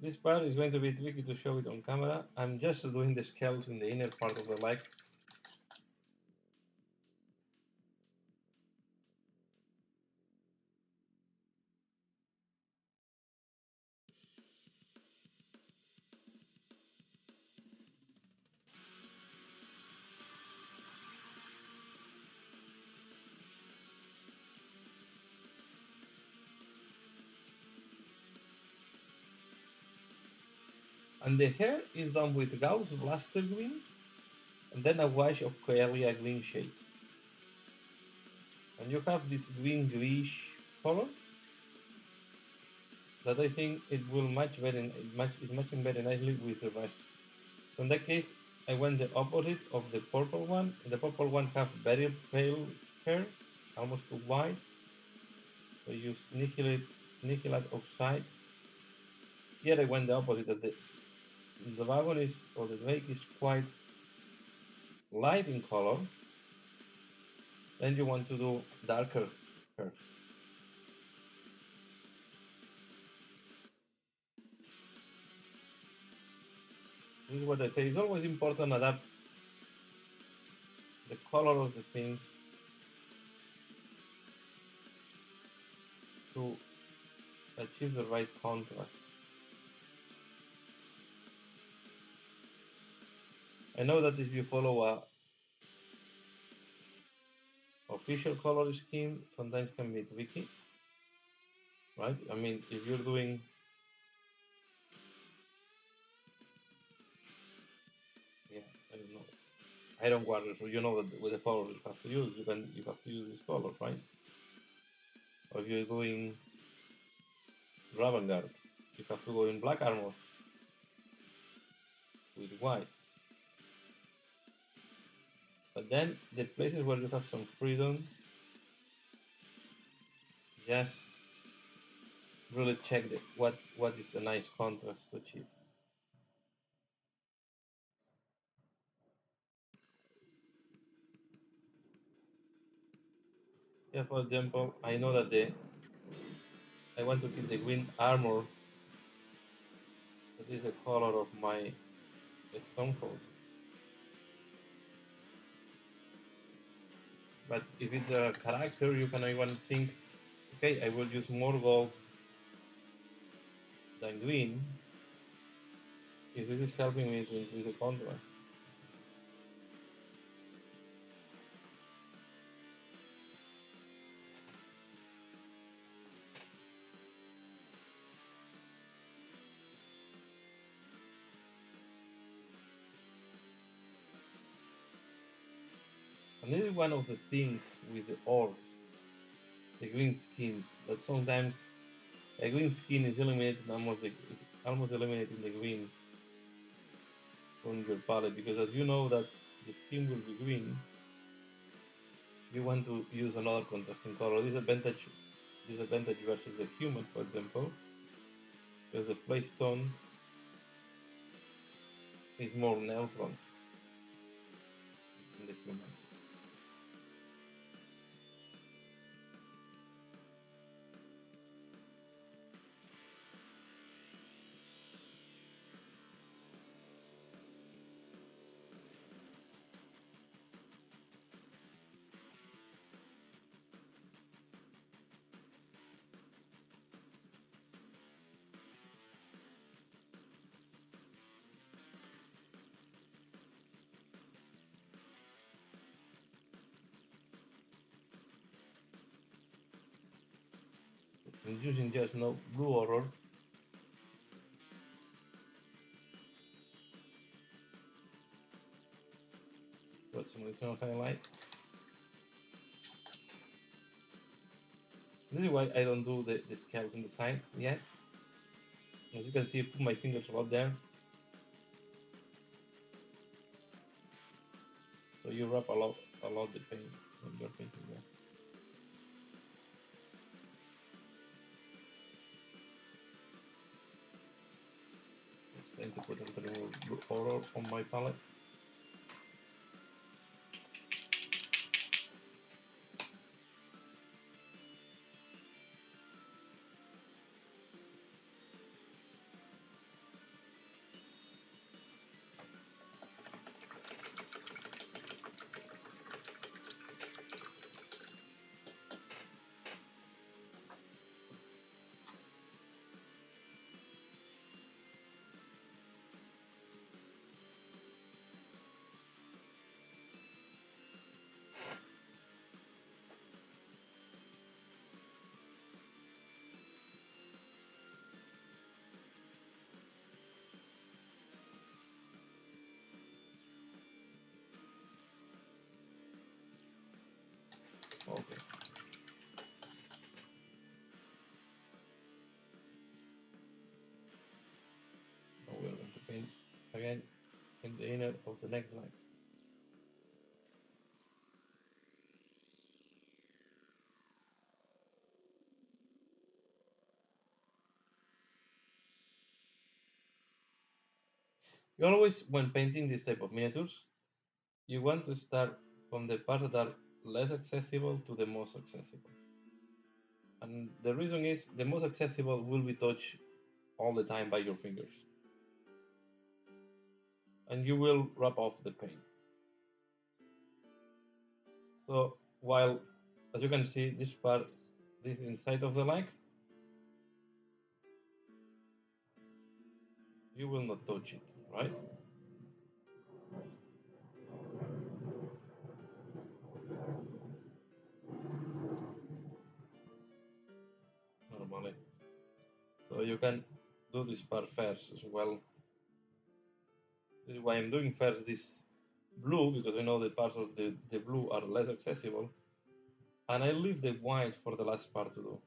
This part is going to be tricky to show it on camera. I'm just doing the scales in the inner part of the leg. And the hair is done with Gauss Blaster Green and then a wash of Coelia green shade. And you have this green greenish color that I think it will match very, it's matching very nicely with the rest. So in that case, I went the opposite of the purple one. The purple one have very pale hair, almost too white. So I use nickelite oxide. Here I went the opposite. That the wagon is, or the Drake is quite light in color. Then you want to do darker hair. This is what I say. It's always important to adapt the color of the things to achieve the right contrast. I know that if you follow official color scheme sometimes can be tricky, right? I mean, if you're doing, yeah, I don't know, Iron Warrior, so you know that with the colors you have to use, you have to use this color, right? Or if you're doing Raven Guard, you have to go in black armor with white. But then the places where you have some freedom, just really check what is the nice contrast to achieve. Yeah, for example, I know that I want to keep the green armor. That is the color of my Stormcast. But if it's a character, you can even think, okay, I will use more gold than green if this is helping me to increase the contrast. And this is one of the things with the orcs, the green skins, that sometimes a green skin is almost eliminating the green from your palette, because as you know that the skin will be green, you want to use another contrasting color. Disadvantage versus the human, for example, because the flesh tone is more neutral in the human. And using just no blue horror, got some additional highlight. This is why I don't do the scales on the sides yet. As you can see, I put my fingers about there. So you wrap a lot the paint when you're painting there. It's time to put a little blue horror on my palette. Okay. Now we're going to paint again in the inner of the neckline. You always, when painting this type of miniatures, you want to start from the parts that are less accessible to the most accessible. And the reason is the most accessible will be touched all the time by your fingers. And you will rub off the paint. So while, as you can see, this part, this inside of the leg, you will not touch it, right? you can do this part first as well. This is why I'm doing first this blue, because I know the parts of the blue are less accessible. And I leave the white for the last part to do.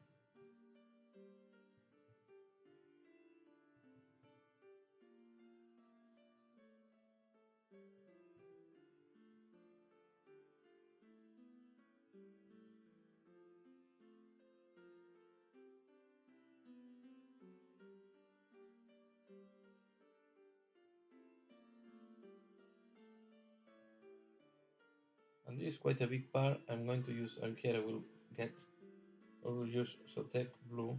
And this is quite a big part. I'm going to use, here I will use, so take blue,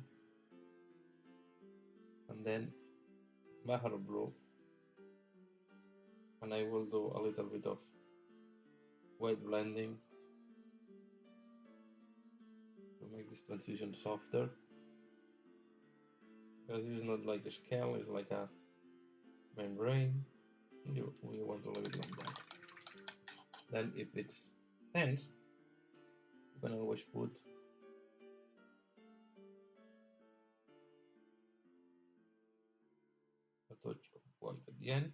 and then Bahar blue, and I will do a little bit of white blending to make this transition softer. Because this is not like a scale, it's like a membrane. We want to leave it like that. Then if it's tense, you can always put a touch of white at the end.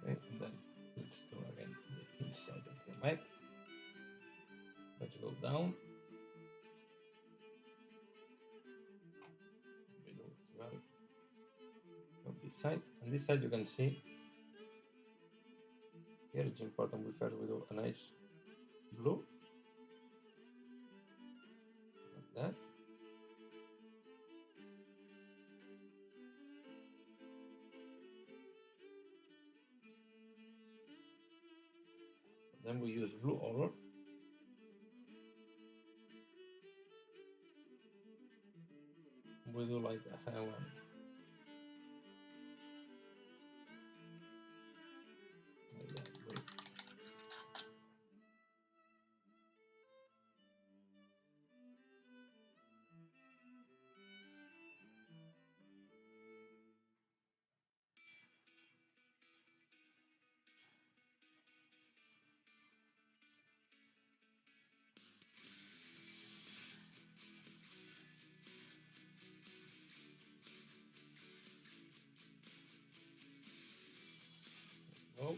Okay, and then let's do again the inside of the map. Let's go down. Middle as well. On this side. And this side you can see here it's important we first do a nice blue. Like that. Then we use blue order. We do like a highlight. Like that. Oh.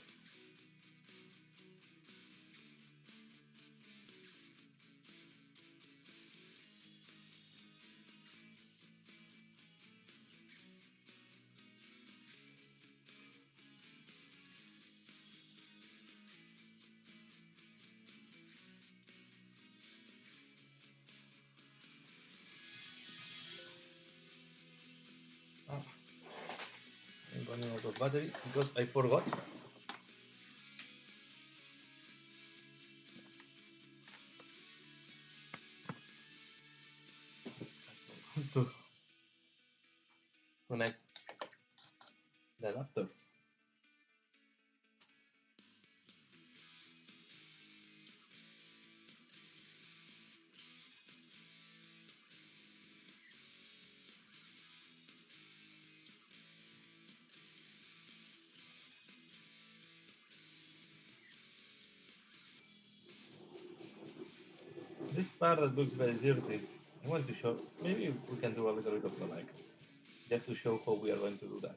Ah. I'm running out of battery because I forgot to connect the laptop. This part that looks very dirty, I want to show, maybe we can do a little bit of the like, just to show how we are going to do that.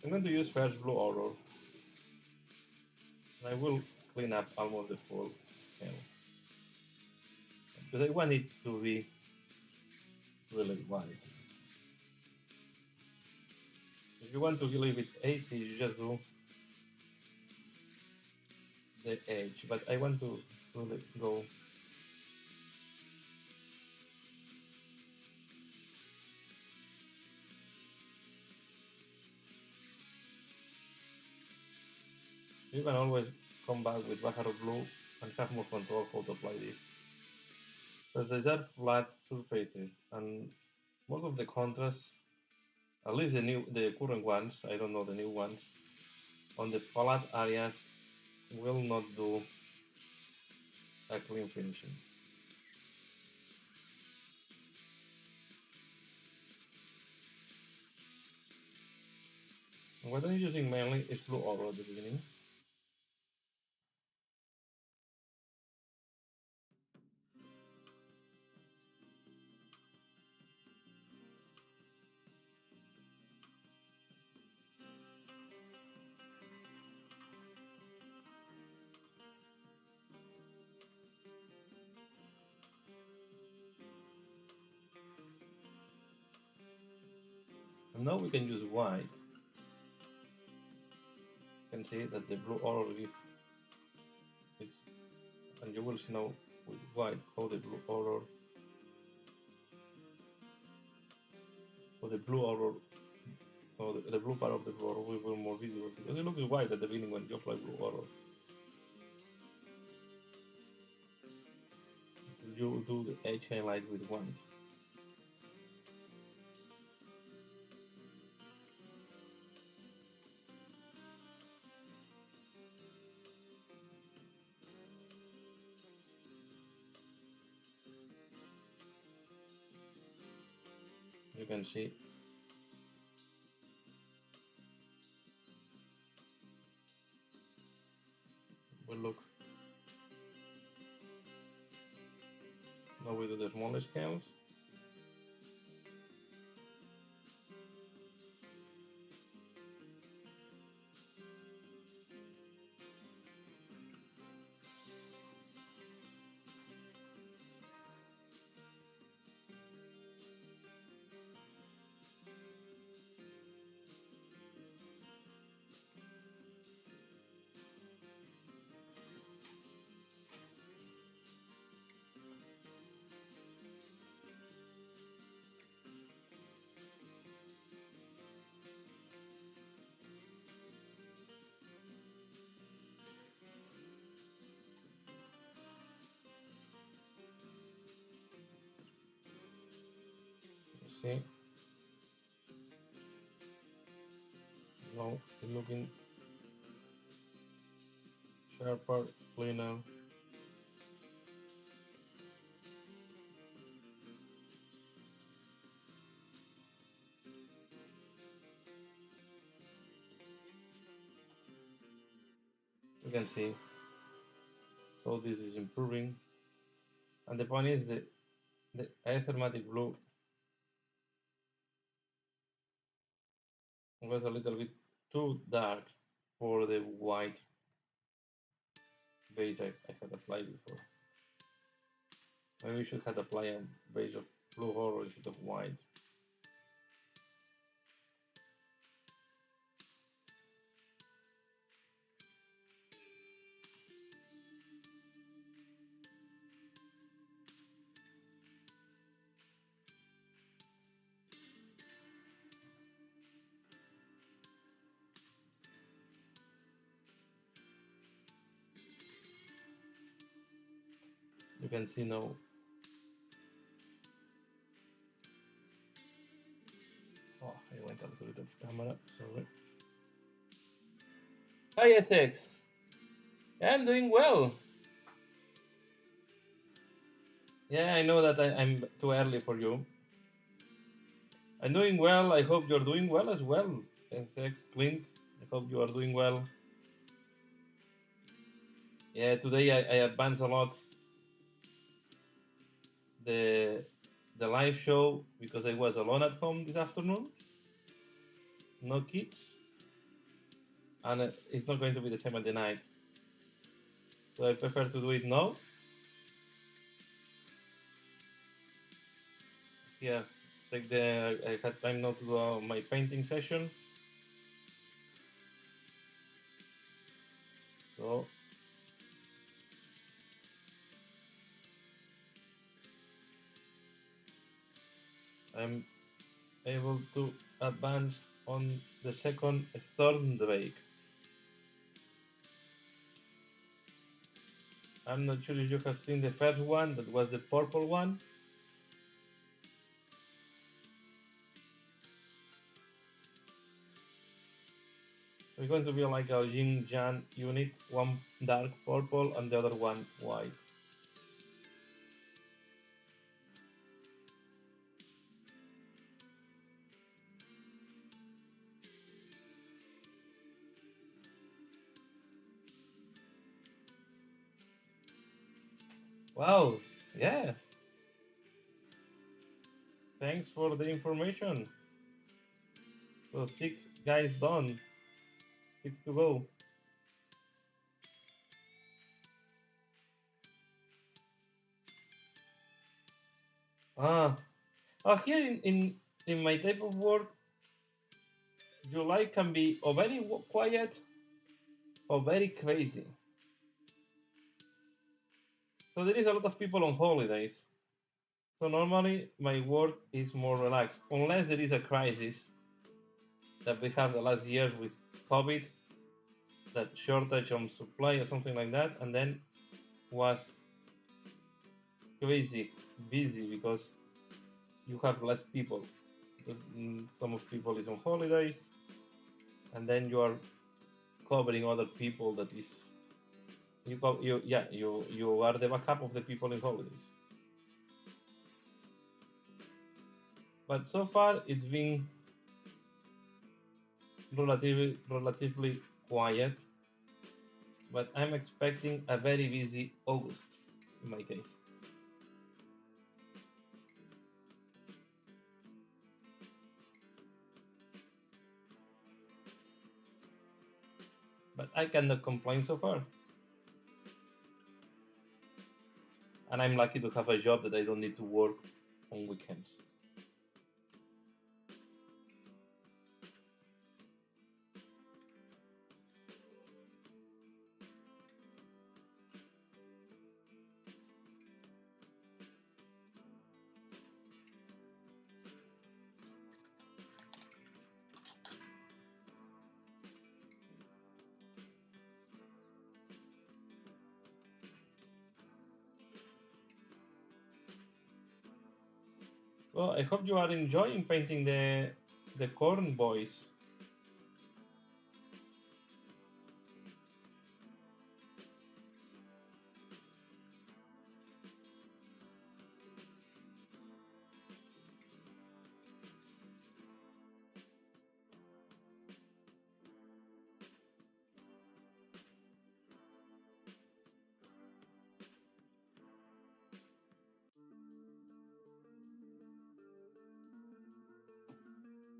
I'm going to use first blue order, and I will clean up almost the full scale. Because I want it to be really white. you want to leave it AC, you just do the edge. But I want to go. You can always come back with Bajar Blue and have more control how to apply this. Because these are flat surfaces, and most of the contrast, at least the current ones, I don't know the new ones, on the flat areas will not do a clean finishing. What I'm using mainly is blue oro at the beginning. And now we can use white. You can see that the blue oro leaf is, and you will see now with white how the blue oro, or the blue oro, so the blue part of the blue oro will be more visible because it looks white at the beginning when you apply blue oro. You do the edge highlight with white. You can see will look. Now we do the smaller scales. See, now it's looking sharper, cleaner. You can see how this is improving. And the point is the aromatic blue was a little bit too dark for the white base I had applied before. Maybe we should have applied a base of blue horror instead of white. You can see now. Oh, I went a little bit of camera, sorry. Hi SX. I'm doing well. Yeah, I know that I'm too early for you. I'm doing well. I hope you're doing well as well. SX Clint, I hope you are doing well. Yeah, today I advanced a lot the live show because I was alone at home this afternoon. No kids. And it's not going to be the same at the night. So I prefer to do it now. Yeah, I had time now to do my painting session. So I'm able to advance on the second Stormdrake. I'm not sure if you have seen the first one, that was the purple one. It's going to be like a yin yang unit, one dark purple and the other one white. Wow, yeah, thanks for the information. So 6 guys done, 6 to go. Ah, here in my type of work, July can be or very quiet or very crazy. So there is a lot of people on holidays. So normally my work is more relaxed, unless there is a crisis that we have the last years with COVID, that shortage on supply or something like that, and then was crazy busy because you have less people because some of people is on holidays, and then you are covering other people that is you are the backup of the people in holidays. But so far it's been relatively quiet, but I'm expecting a very busy August in my case. But I cannot complain so far. And I'm lucky to have a job that I don't need to work on weekends. Well, I hope you are enjoying painting the corn boys.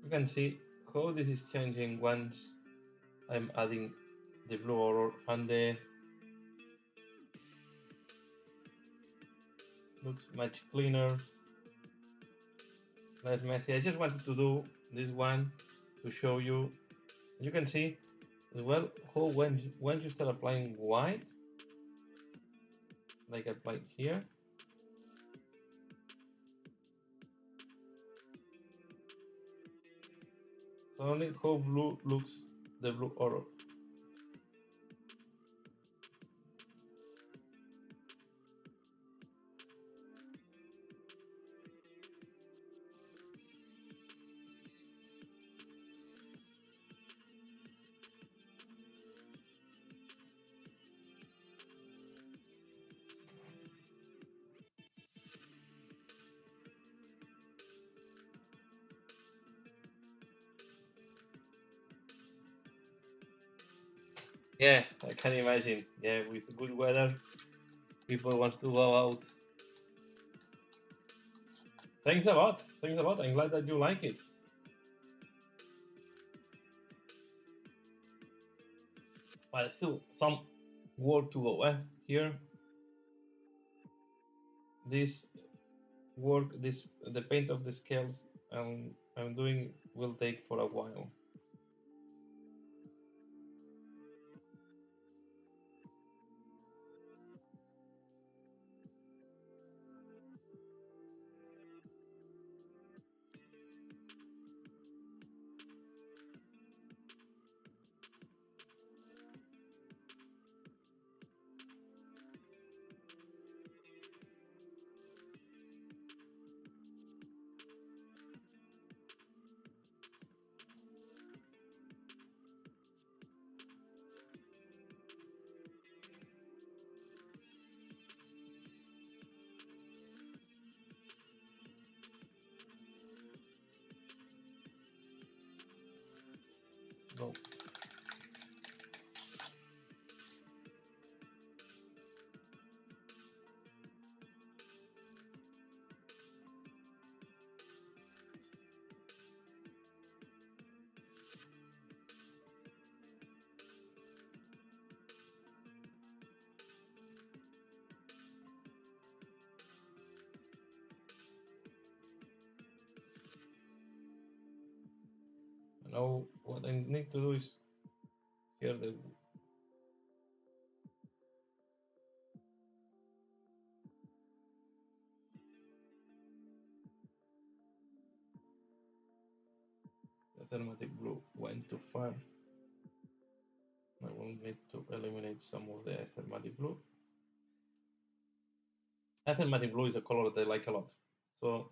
You can see how this is changing once I'm adding the blue aurora and the looks much cleaner, less messy. I just wanted to do this one to show you. You can see as well how when you start applying white, like I applied here, so only how blue looks the blue aurora. Yeah, I can imagine. Yeah, with good weather, people want to go out. Thanks a lot. Thanks a lot. I'm glad that you like it. But still, some work to go. Here, this work, this the paint of the scales I'm doing will take for a while. Now what I need to do is here the thematic blue went too far. I will need to eliminate some of the thematic blue. Thematic blue is a color that I like a lot. So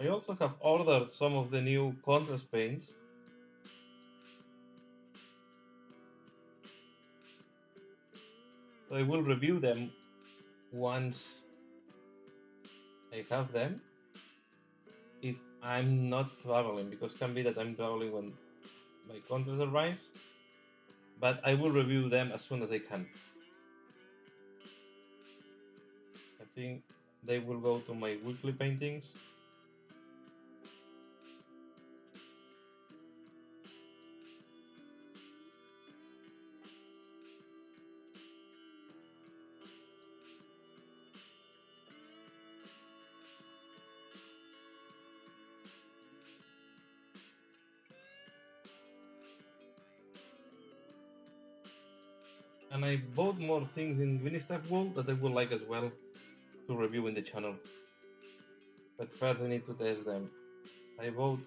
I also have ordered some of the new contrast paints. So I will review them once I have them. If I'm not traveling, because it can be that I'm traveling when my contrast arrives, but I will review them as soon as I can. I think they will go to my weekly paintings. And I bought more things in Winstaff Wool that I would like as well to review in the channel. But first I need to test them. I bought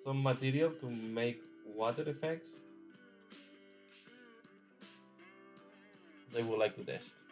some material to make water effects. I would like to test.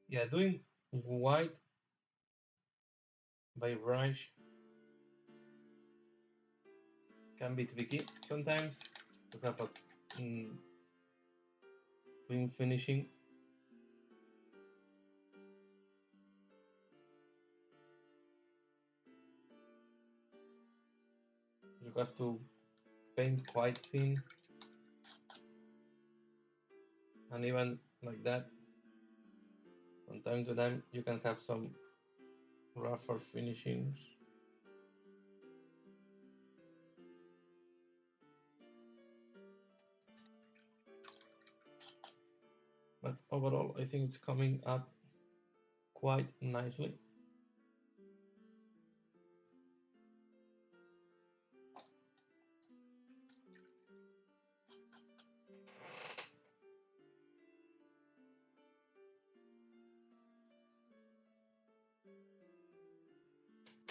Yeah, doing white by brush can be tricky sometimes to have a clean finishing. You have to paint quite thin, and even like that, from time to time, you can have some rougher finishings. But overall, I think it's coming up quite nicely.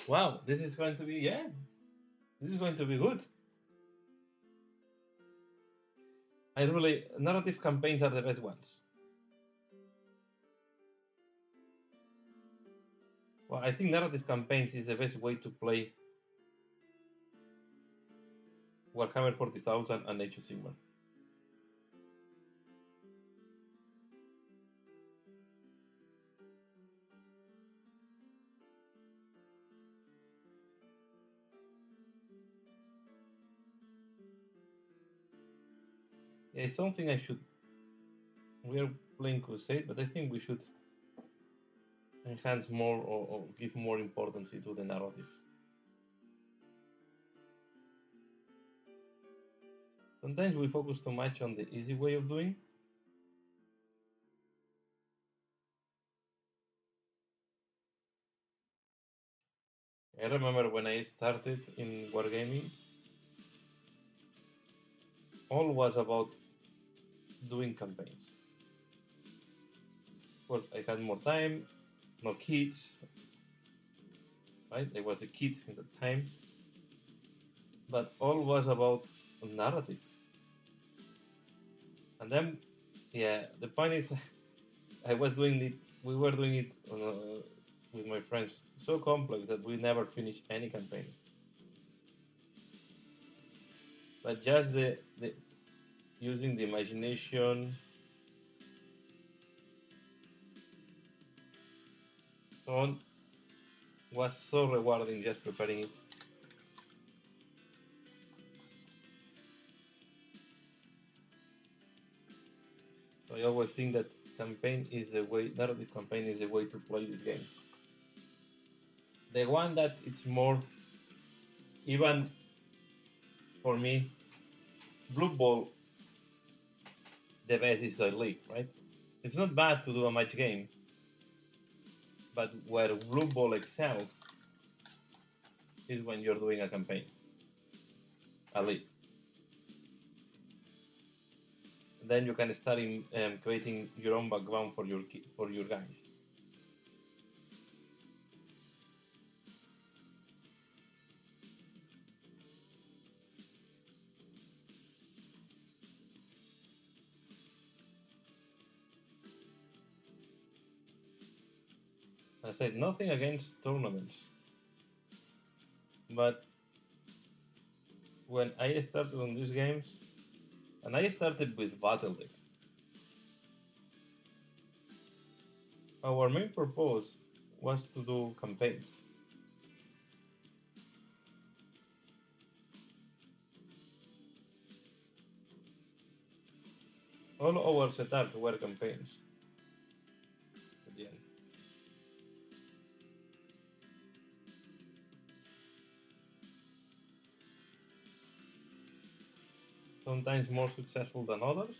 Wow, this is going to be, yeah, this is going to be good. I really, narrative campaigns are the best ones. Well, I think narrative campaigns is the best way to play Warhammer 40,000 and Age of Sigmar. Yeah, it's something I should. We are playing Crusade, but I think we should enhance more or give more importance to the narrative. Sometimes we focus too much on the easy way of doing. I remember when I started in wargaming, all was about doing campaigns. Well, I had more time, no kids, right? I was a kid at the time, but all was about narrative. And then, yeah, the point is, I was doing it. We were doing it with my friends, so complex that we never finished any campaign. But just the using the imagination, so on, was so rewarding just preparing it. So I always think that campaign is the way, narrative campaign is the way to play these games. The one that it's more, even for me, Blue Ball, the best is a league, right? It's not bad to do a match game, but where Blue Ball excels is when you're doing a campaign, a league. Then you can start creating your own background for your guys. I said nothing against tournaments, but when I started on these games, and I started with BattleTech, our main purpose was to do campaigns. All our setups were campaigns at the end. Sometimes more successful than others.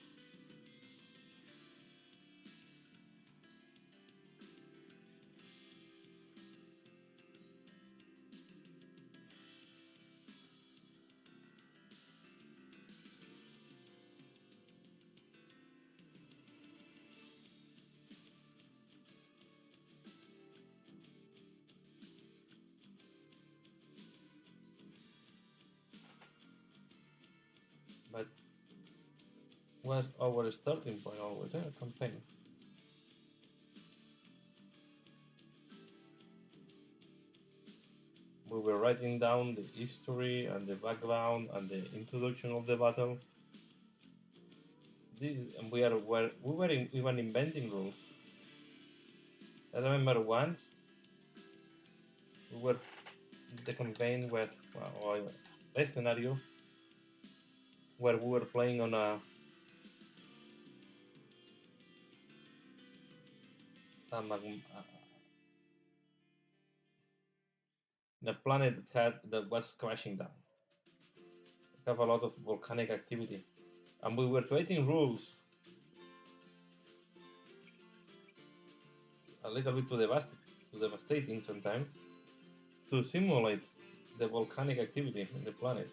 But was our starting point always a campaign. We were writing down the history and the background and the introduction of the battle. This and we were even inventing rules. I remember once we were the campaign where a scenario where we were playing on a, a planet that was crashing down. We have a lot of volcanic activity, and we were creating rules a little bit too devastating sometimes to simulate the volcanic activity in the planet.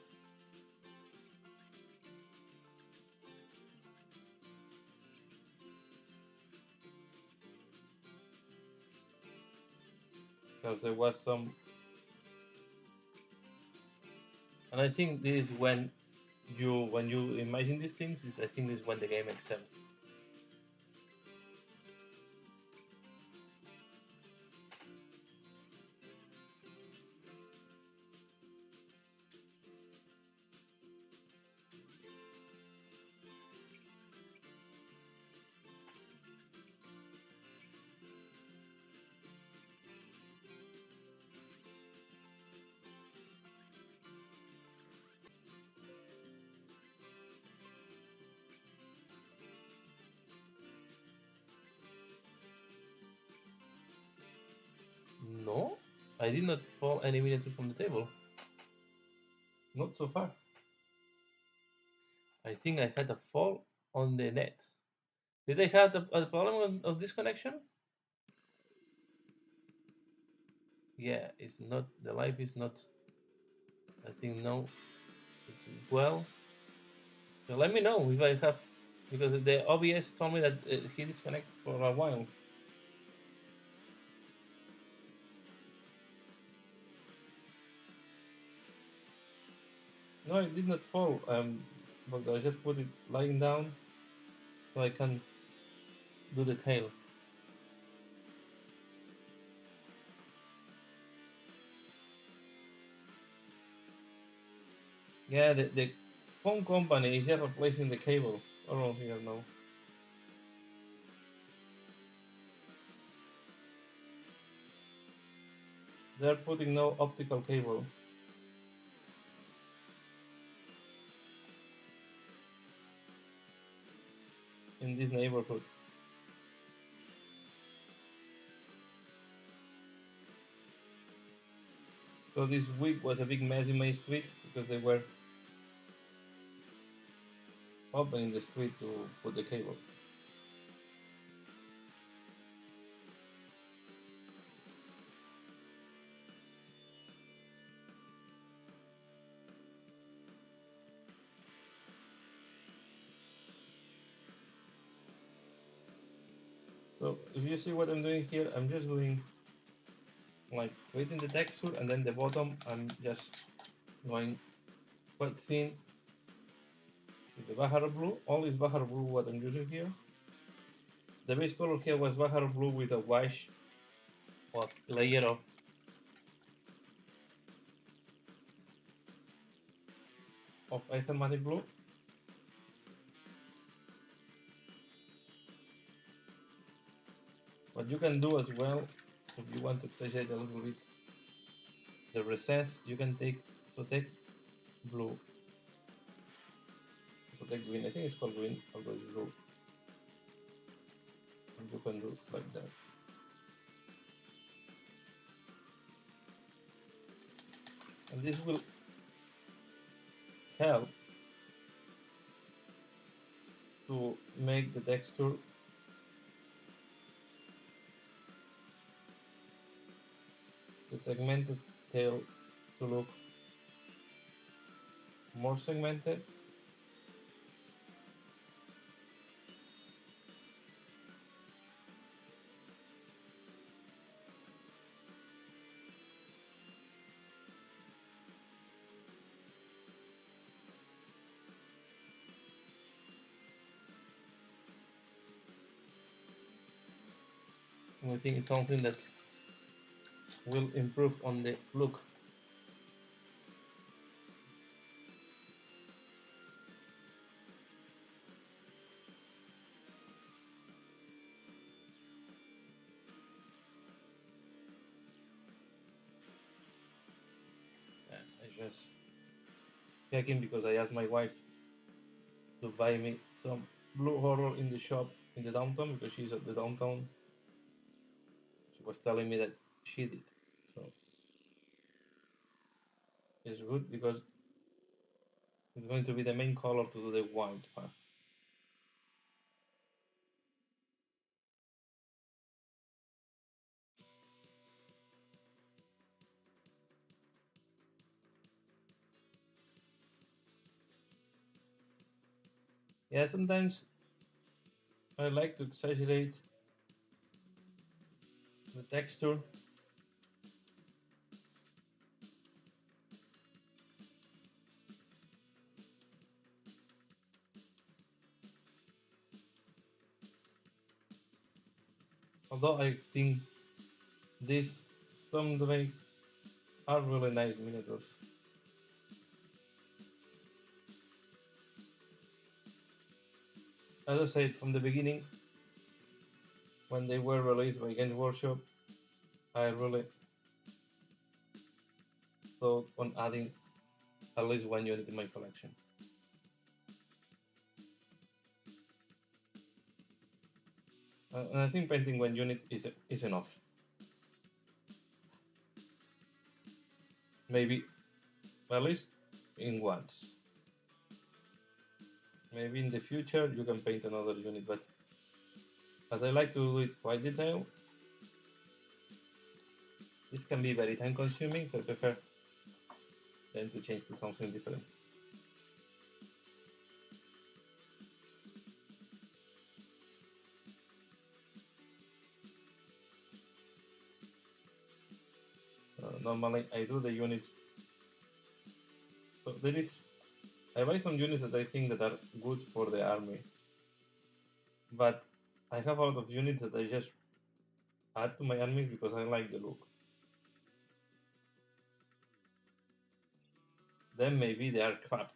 Because there was some, and I think this is when you imagine these things, I think this is when the game excels. No, I did not fall any miniature from the table. Not so far. I think I had a fall on the net. Did I have a problem of disconnection? Yeah, it's not, the live is not, I think no, it's well. So let me know if I have, because the OBS told me that he disconnected for a while. No, it did not fall. But I just put it lying down so I can do the tail. Yeah, the phone company is just replacing the cable around here now. They're putting no optical cable in this neighborhood. So this week was a big mess in my street because they were opening the street to put the cable. So if you see what I'm doing here, I'm just doing like creating the texture, and then the bottom I'm just going quite thin with the Bahar blue. All is Bahar blue what I'm using here. The base color here was Bahar blue with a wash or layer of Aethermatic blue. What you can do as well, if you want to exaggerate a little bit the recess, you can take blue, take green. I think it's called green, although it's blue. And you can do like that. And this will help to make the texture the segmented tail to look more segmented. And I think it's something that will improve on the look. I just checking because I asked my wife to buy me some blue horror in the shop in the downtown because she's at the downtown. She was telling me that she did. So it's good because it's going to be the main color to do the white part. Yeah, sometimes I like to exaggerate the texture. Although I think these Stormdrakes are really nice miniatures. As I said from the beginning, when they were released by Games Workshop, I really thought on adding at least one unit in my collection. And I think painting one unit is enough. Maybe at least in once. Maybe in the future you can paint another unit, but as I like to do it quite detailed, this can be very time consuming, so I prefer then to change to something different. Normally I do the units. So there is I buy some units that I think that are good for the army, but I have a lot of units that I just add to my army because I like the look. Then maybe they are crap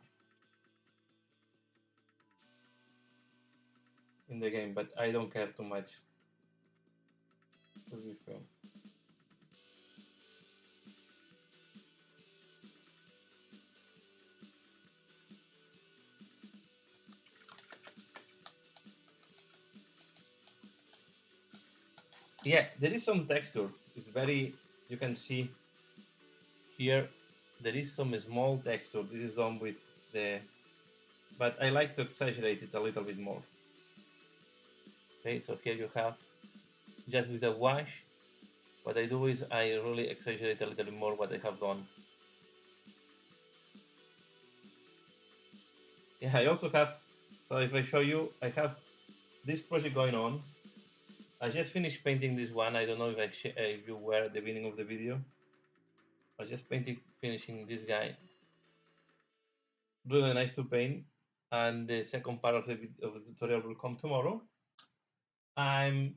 in the game, but I don't care too much, to be fair. Yeah, there is some texture. It's very, you can see here, there is some small texture. This is done with the, but I like to exaggerate it a little bit more. Okay, so here you have, just with the wash, what I do is I really exaggerate a little bit more what I have done. Yeah, I also have, so if I show you, I have this project going on. I just finished painting this one. I don't know if you were at the beginning of the video. I just finishing this guy. Really nice to paint. And the second part of the tutorial will come tomorrow. I've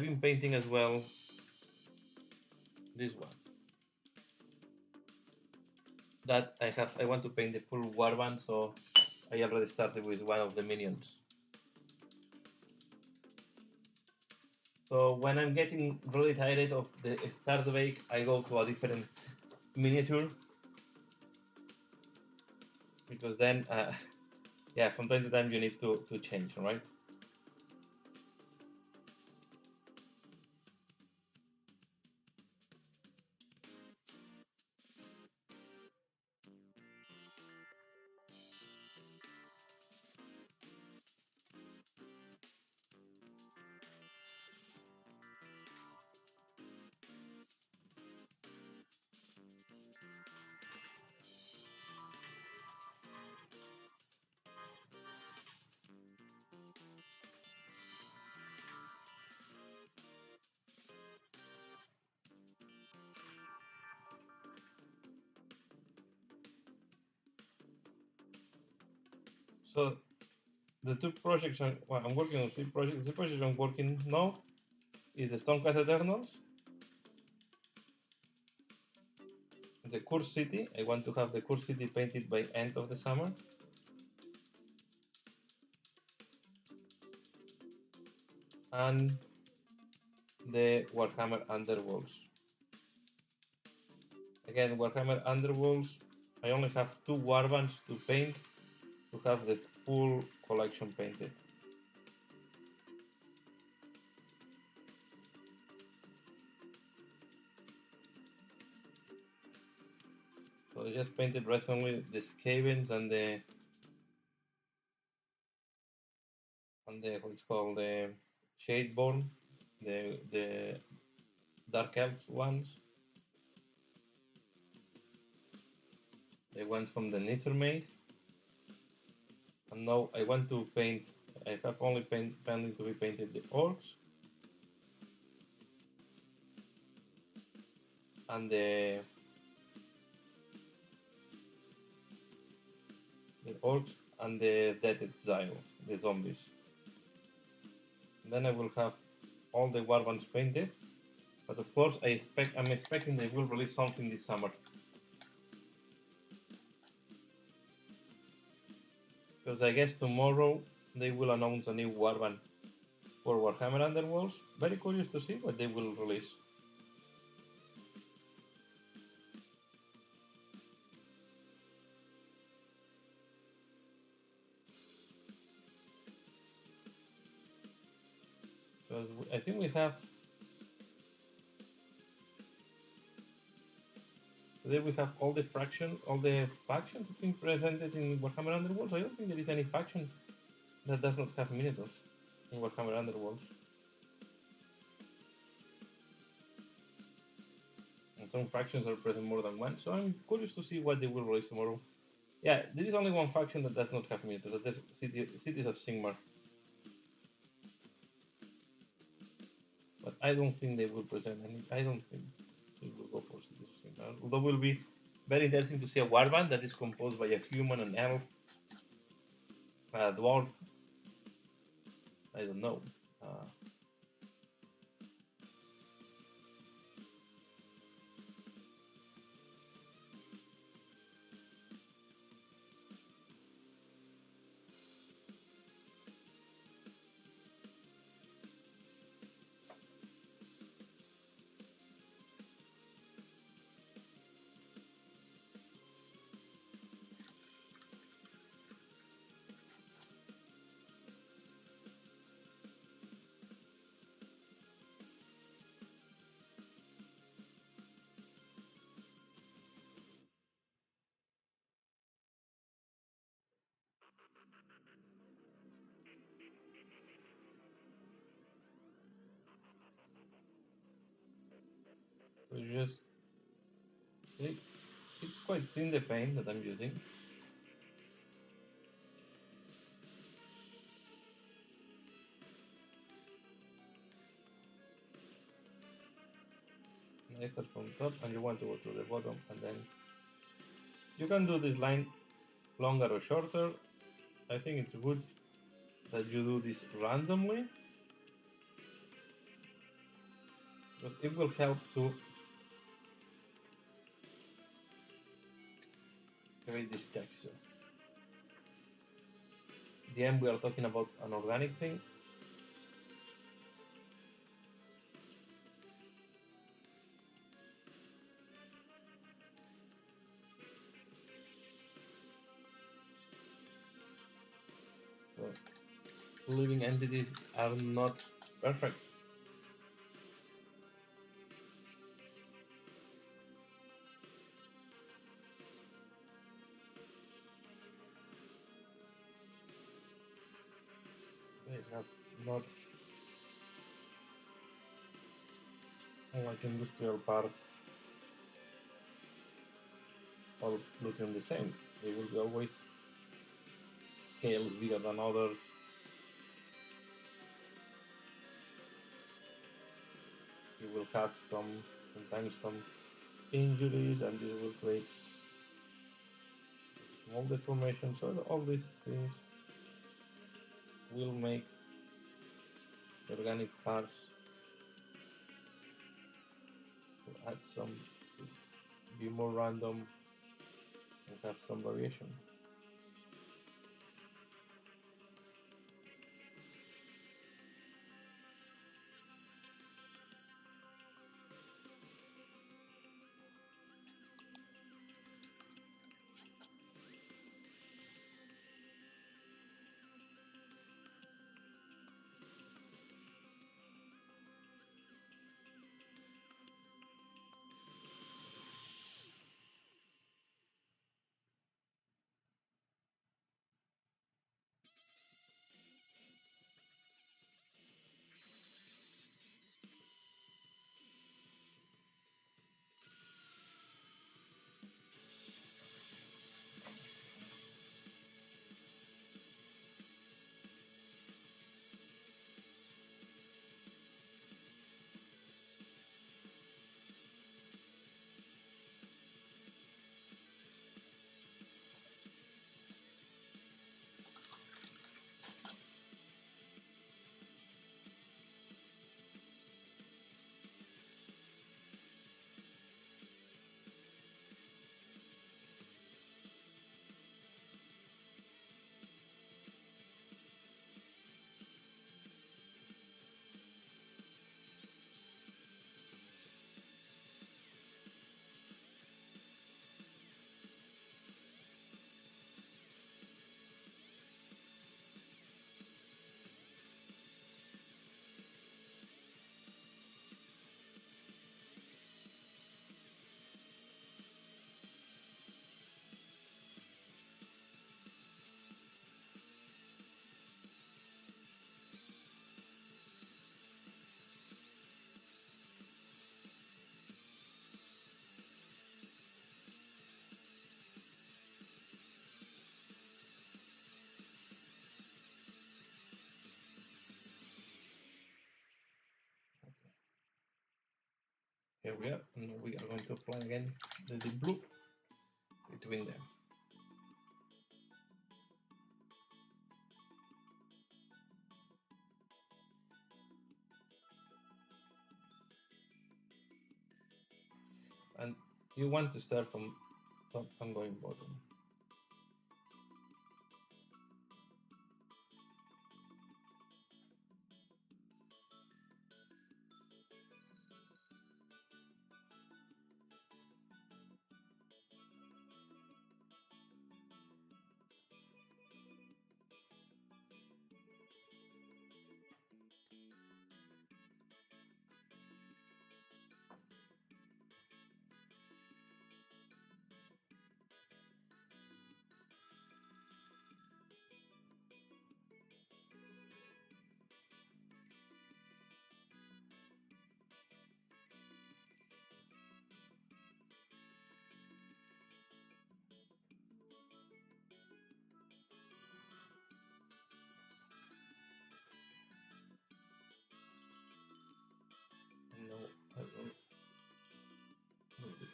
been painting as well this one. That I want to paint the full warband, so I already started with one of the minions. So when I'm getting really tired of the Stormdrake, I go to a different miniature because then, yeah, from time to time you need to change, right? So the two projects I'm working on three projects. The project I'm working now is the Stormcast Eternals, the Curse City. I want to have the Curse City painted by end of the summer. And the Warhammer Underworlds. Again, Warhammer Underworlds, I only have 2 warbands to paint to have the full collection painted. So I just painted recently the Skavens and the what it's called, the Shadeborn, the Dark Elf ones. They went from the Nether Maze. And now I want to paint, I have only pending to be painted the Orcs and the Orcs and the Dead Exile, the zombies. And then I will have all the warbands painted. But of course, I'm expecting they will release something this summer. Because I guess tomorrow they will announce a new warband for Warhammer Underworlds. Very curious to see what they will release. Because I think we have today we have all the factions I think presented in Warhammer Underworlds. I don't think there is any faction that does not have miniatures in Warhammer Underworlds. And some factions are present more than one, so I'm curious to see what they will release tomorrow. Yeah, there is only one faction that does not have miniatures, that's Cities of Sigmar. But I don't think they will present any. I don't think they will go for Cities of Sigmar. Although it will be very interesting to see a warband that is composed by a human, an elf, Dwarf. I don't know. It's just it, it's quite thin, the paint that I'm using. I start from top and you want to go to the bottom, and then you can do this line longer or shorter. I think it's good that you do this randomly, because it will help to create this texture. At the end, we are talking about an organic thing. So living entities are not perfect. They have not like industrial parts all looking the same. They will be always scales bigger than others. You will have sometimes some injuries, and this will create small deformation. So all these things will make the organic parts to add some, to be more random and have some variation. Here we are, and we are going to apply again the deep blue between them. You want to start from top and going bottom. No, I will do this.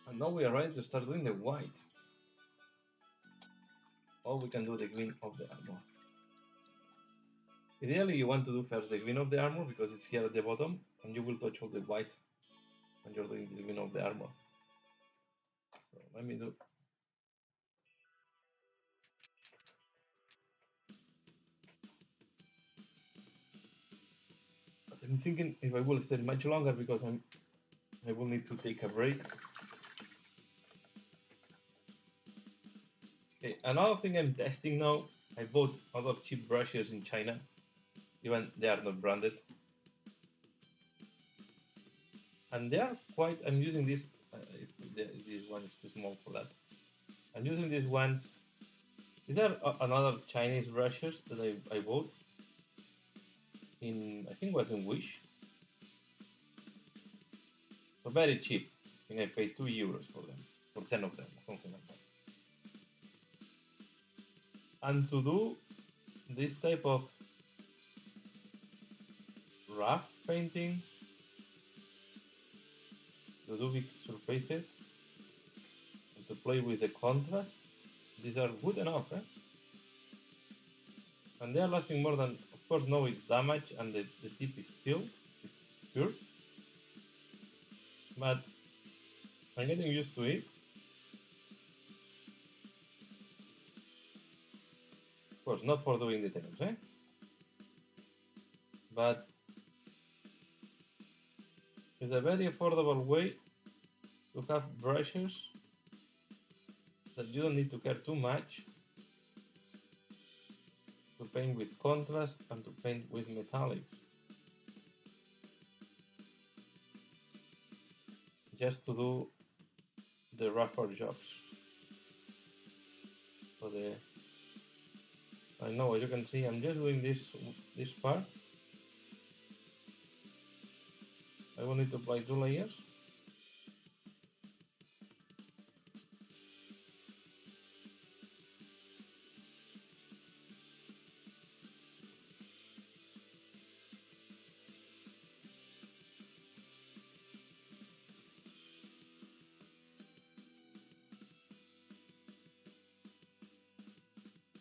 And now we are ready to start doing the white. Or we can do the green of the armor. Ideally, you want to do first the green of the armor because it's here at the bottom, and you will touch all the white when you're doing the green of the armor. So let me do. But I'm thinking if I will stay much longer because I will need to take a break. Okay, another thing I'm testing now. I bought a lot of cheap brushes in China, even they are not branded, and they are quite. I'm using this. This one is too small for that. I'm using these ones. These are another Chinese brushes that I bought in, I think it was in Wish. So very cheap. I think I paid €2 for them, for 10 of them, or something like that. And to do this type of rough painting, to do big surfaces, and to play with the contrast, these are good enough, eh? And they are lasting more than, of course, no, it's damaged and the tip is peeled, it's pure, but I'm getting used to it. Of course, not for doing details, eh? But it's a very affordable way to have brushes that you don't need to care too much to paint with contrast and to paint with metallics. Just to do the rougher jobs. So I know, as you can see, I'm just doing this part. I will need to apply 2 layers.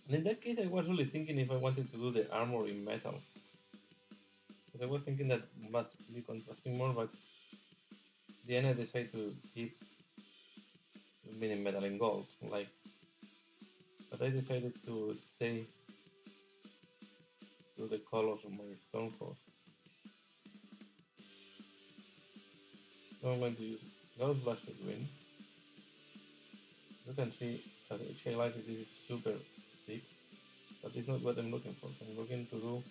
And in that case, I was really thinking if I wanted to do the armor in metal. Because I was thinking that must be contrasting more, but at the end I decided to keep in metal and gold. But I decided to stay to the colors of my Stormcast. So I'm going to use gold blaster green. You can see, as it's highlighted, this is super thick, but it's not what I'm looking for. So I'm looking to do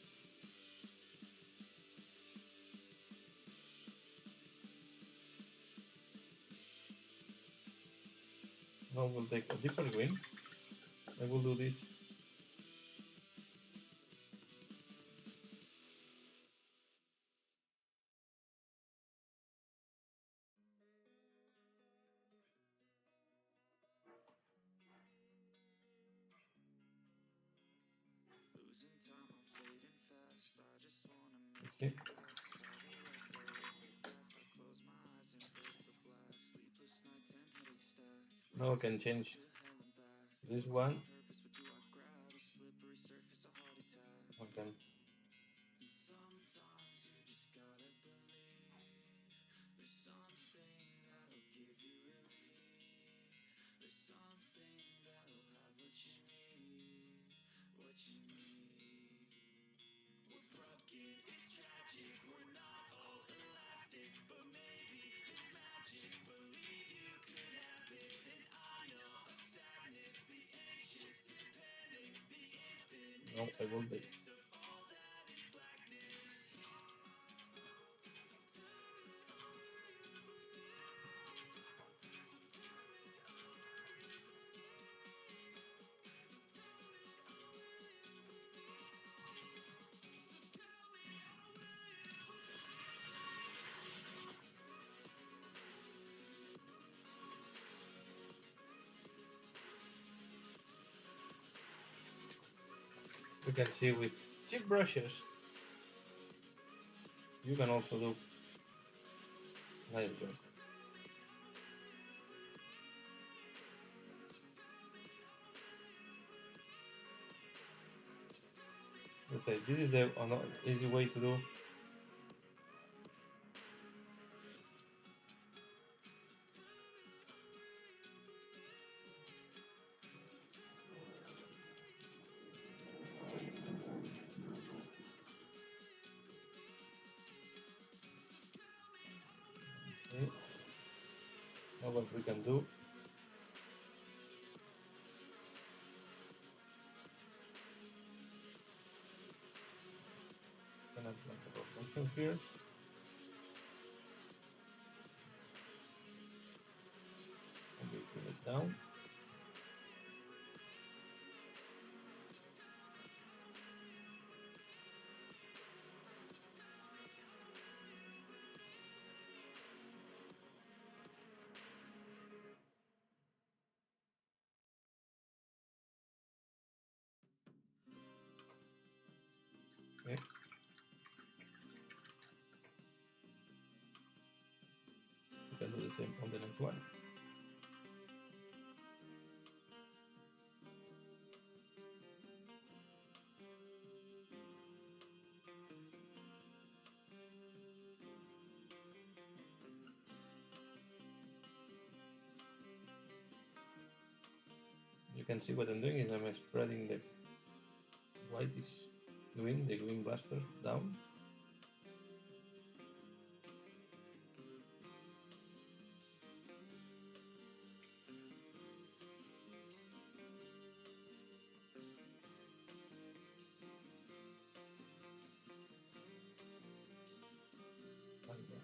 now we'll take a deeper green. I will do this. You see? Now I can change this one. I can No, I will take. You can see with cheap brushes, you can also do nice job. Let's say this is the easy way to do. Okay. Now what we can do, can add like a function here. And we pull it down. Okay. We can do the same on the next one. You can see what I'm doing is I'm spreading the whitish green, the green blaster down. Like that.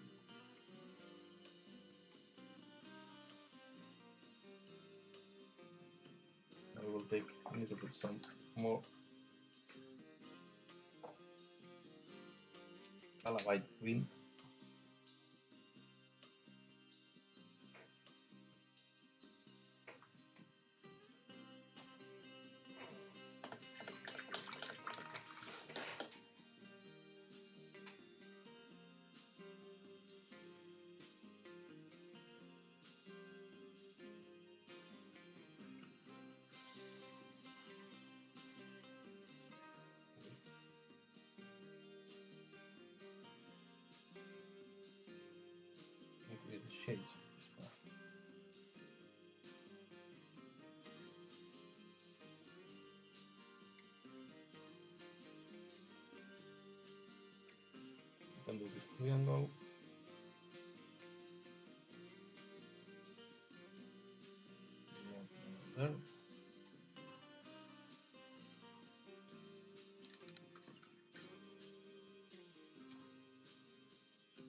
I will take, I need to put some more white green. Increase the shades of this part. You can do this triangle. There.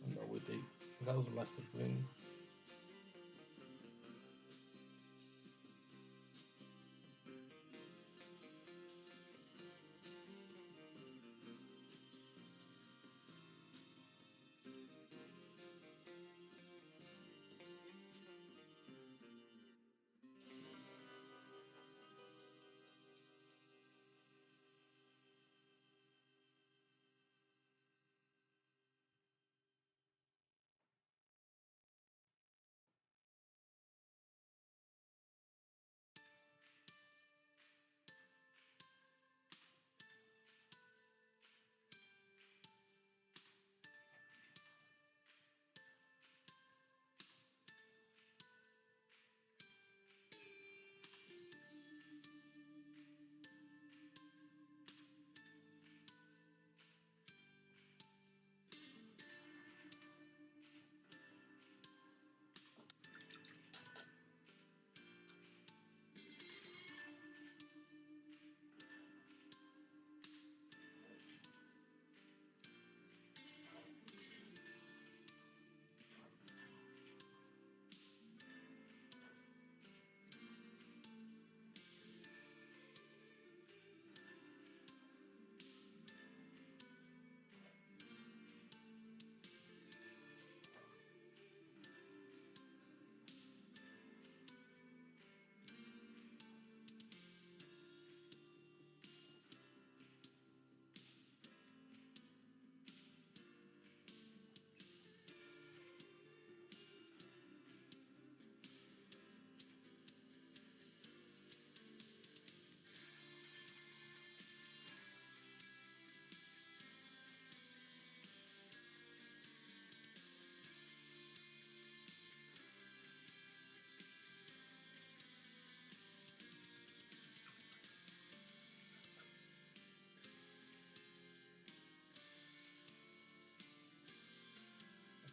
And now we take Gauss Blaster Green.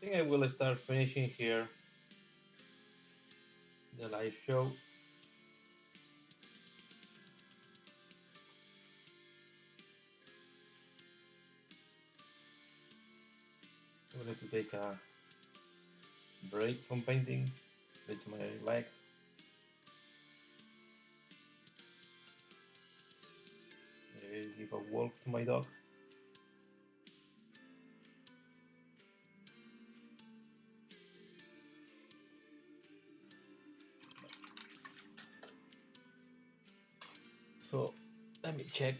think I will start finishing here the live show. I'm going to take a break from painting, stretch my legs. Maybe give a walk to my dog. So let me check.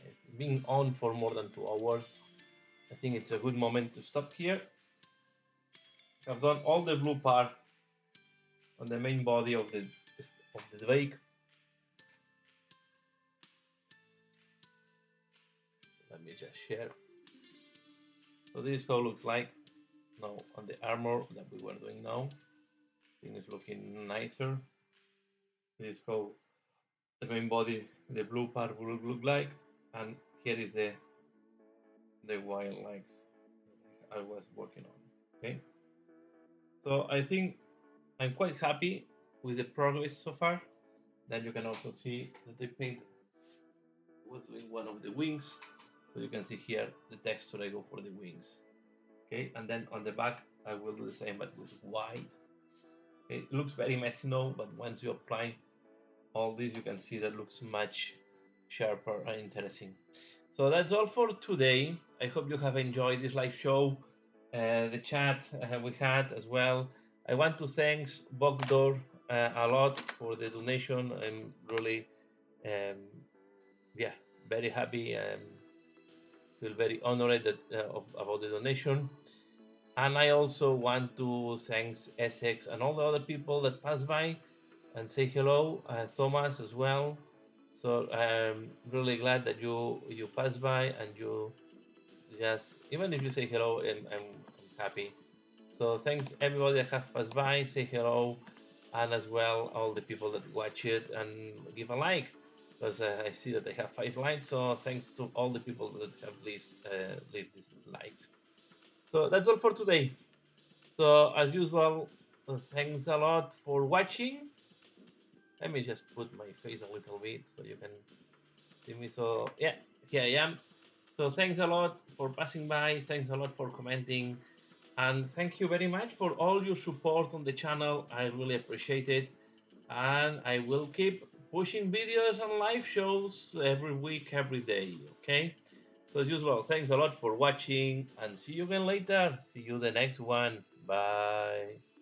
It's been on for more than 2 hours. I think it's a good moment to stop here. I've done all the blue part on the main body of the Drake. Let me just share. So this is how it looks like now on the armor that we were doing now. I think it's looking nicer. This is how the main body, the blue part will look like, and here is the white legs I was working on. Okay, so I think I'm quite happy with the progress so far. Then you can also see that the paint was doing one of the wings, so you can see here the texture I go for the wings. Okay, and then on the back I will do the same but with white. Okay, it looks very messy now, but once you apply all this, you can see that looks much sharper and interesting. So that's all for today. I hope you have enjoyed this live show, the chat we had as well. I want to thank Bogdor a lot for the donation. I'm really, um, yeah, very happy and feel very honored about the donation. And I also want to thank Essex and all the other people that passed by and say hello, Thomas as well. So I'm really glad that you passed by and you just even if you say hello, I'm happy. So thanks everybody that have passed by, say hello, and as well all the people that watch it and give a like because I see that they have 5 likes. So thanks to all the people that have leave this likes. So that's all for today. So as usual, thanks a lot for watching. Let me just put my face a little bit so you can see me. So yeah, here I am. So thanks a lot for passing by. Thanks a lot for commenting. And thank you very much for all your support on the channel. I really appreciate it. And I will keep pushing videos and live shows every week, every day. Okay? So as usual, thanks a lot for watching and see you again later. See you the next one. Bye.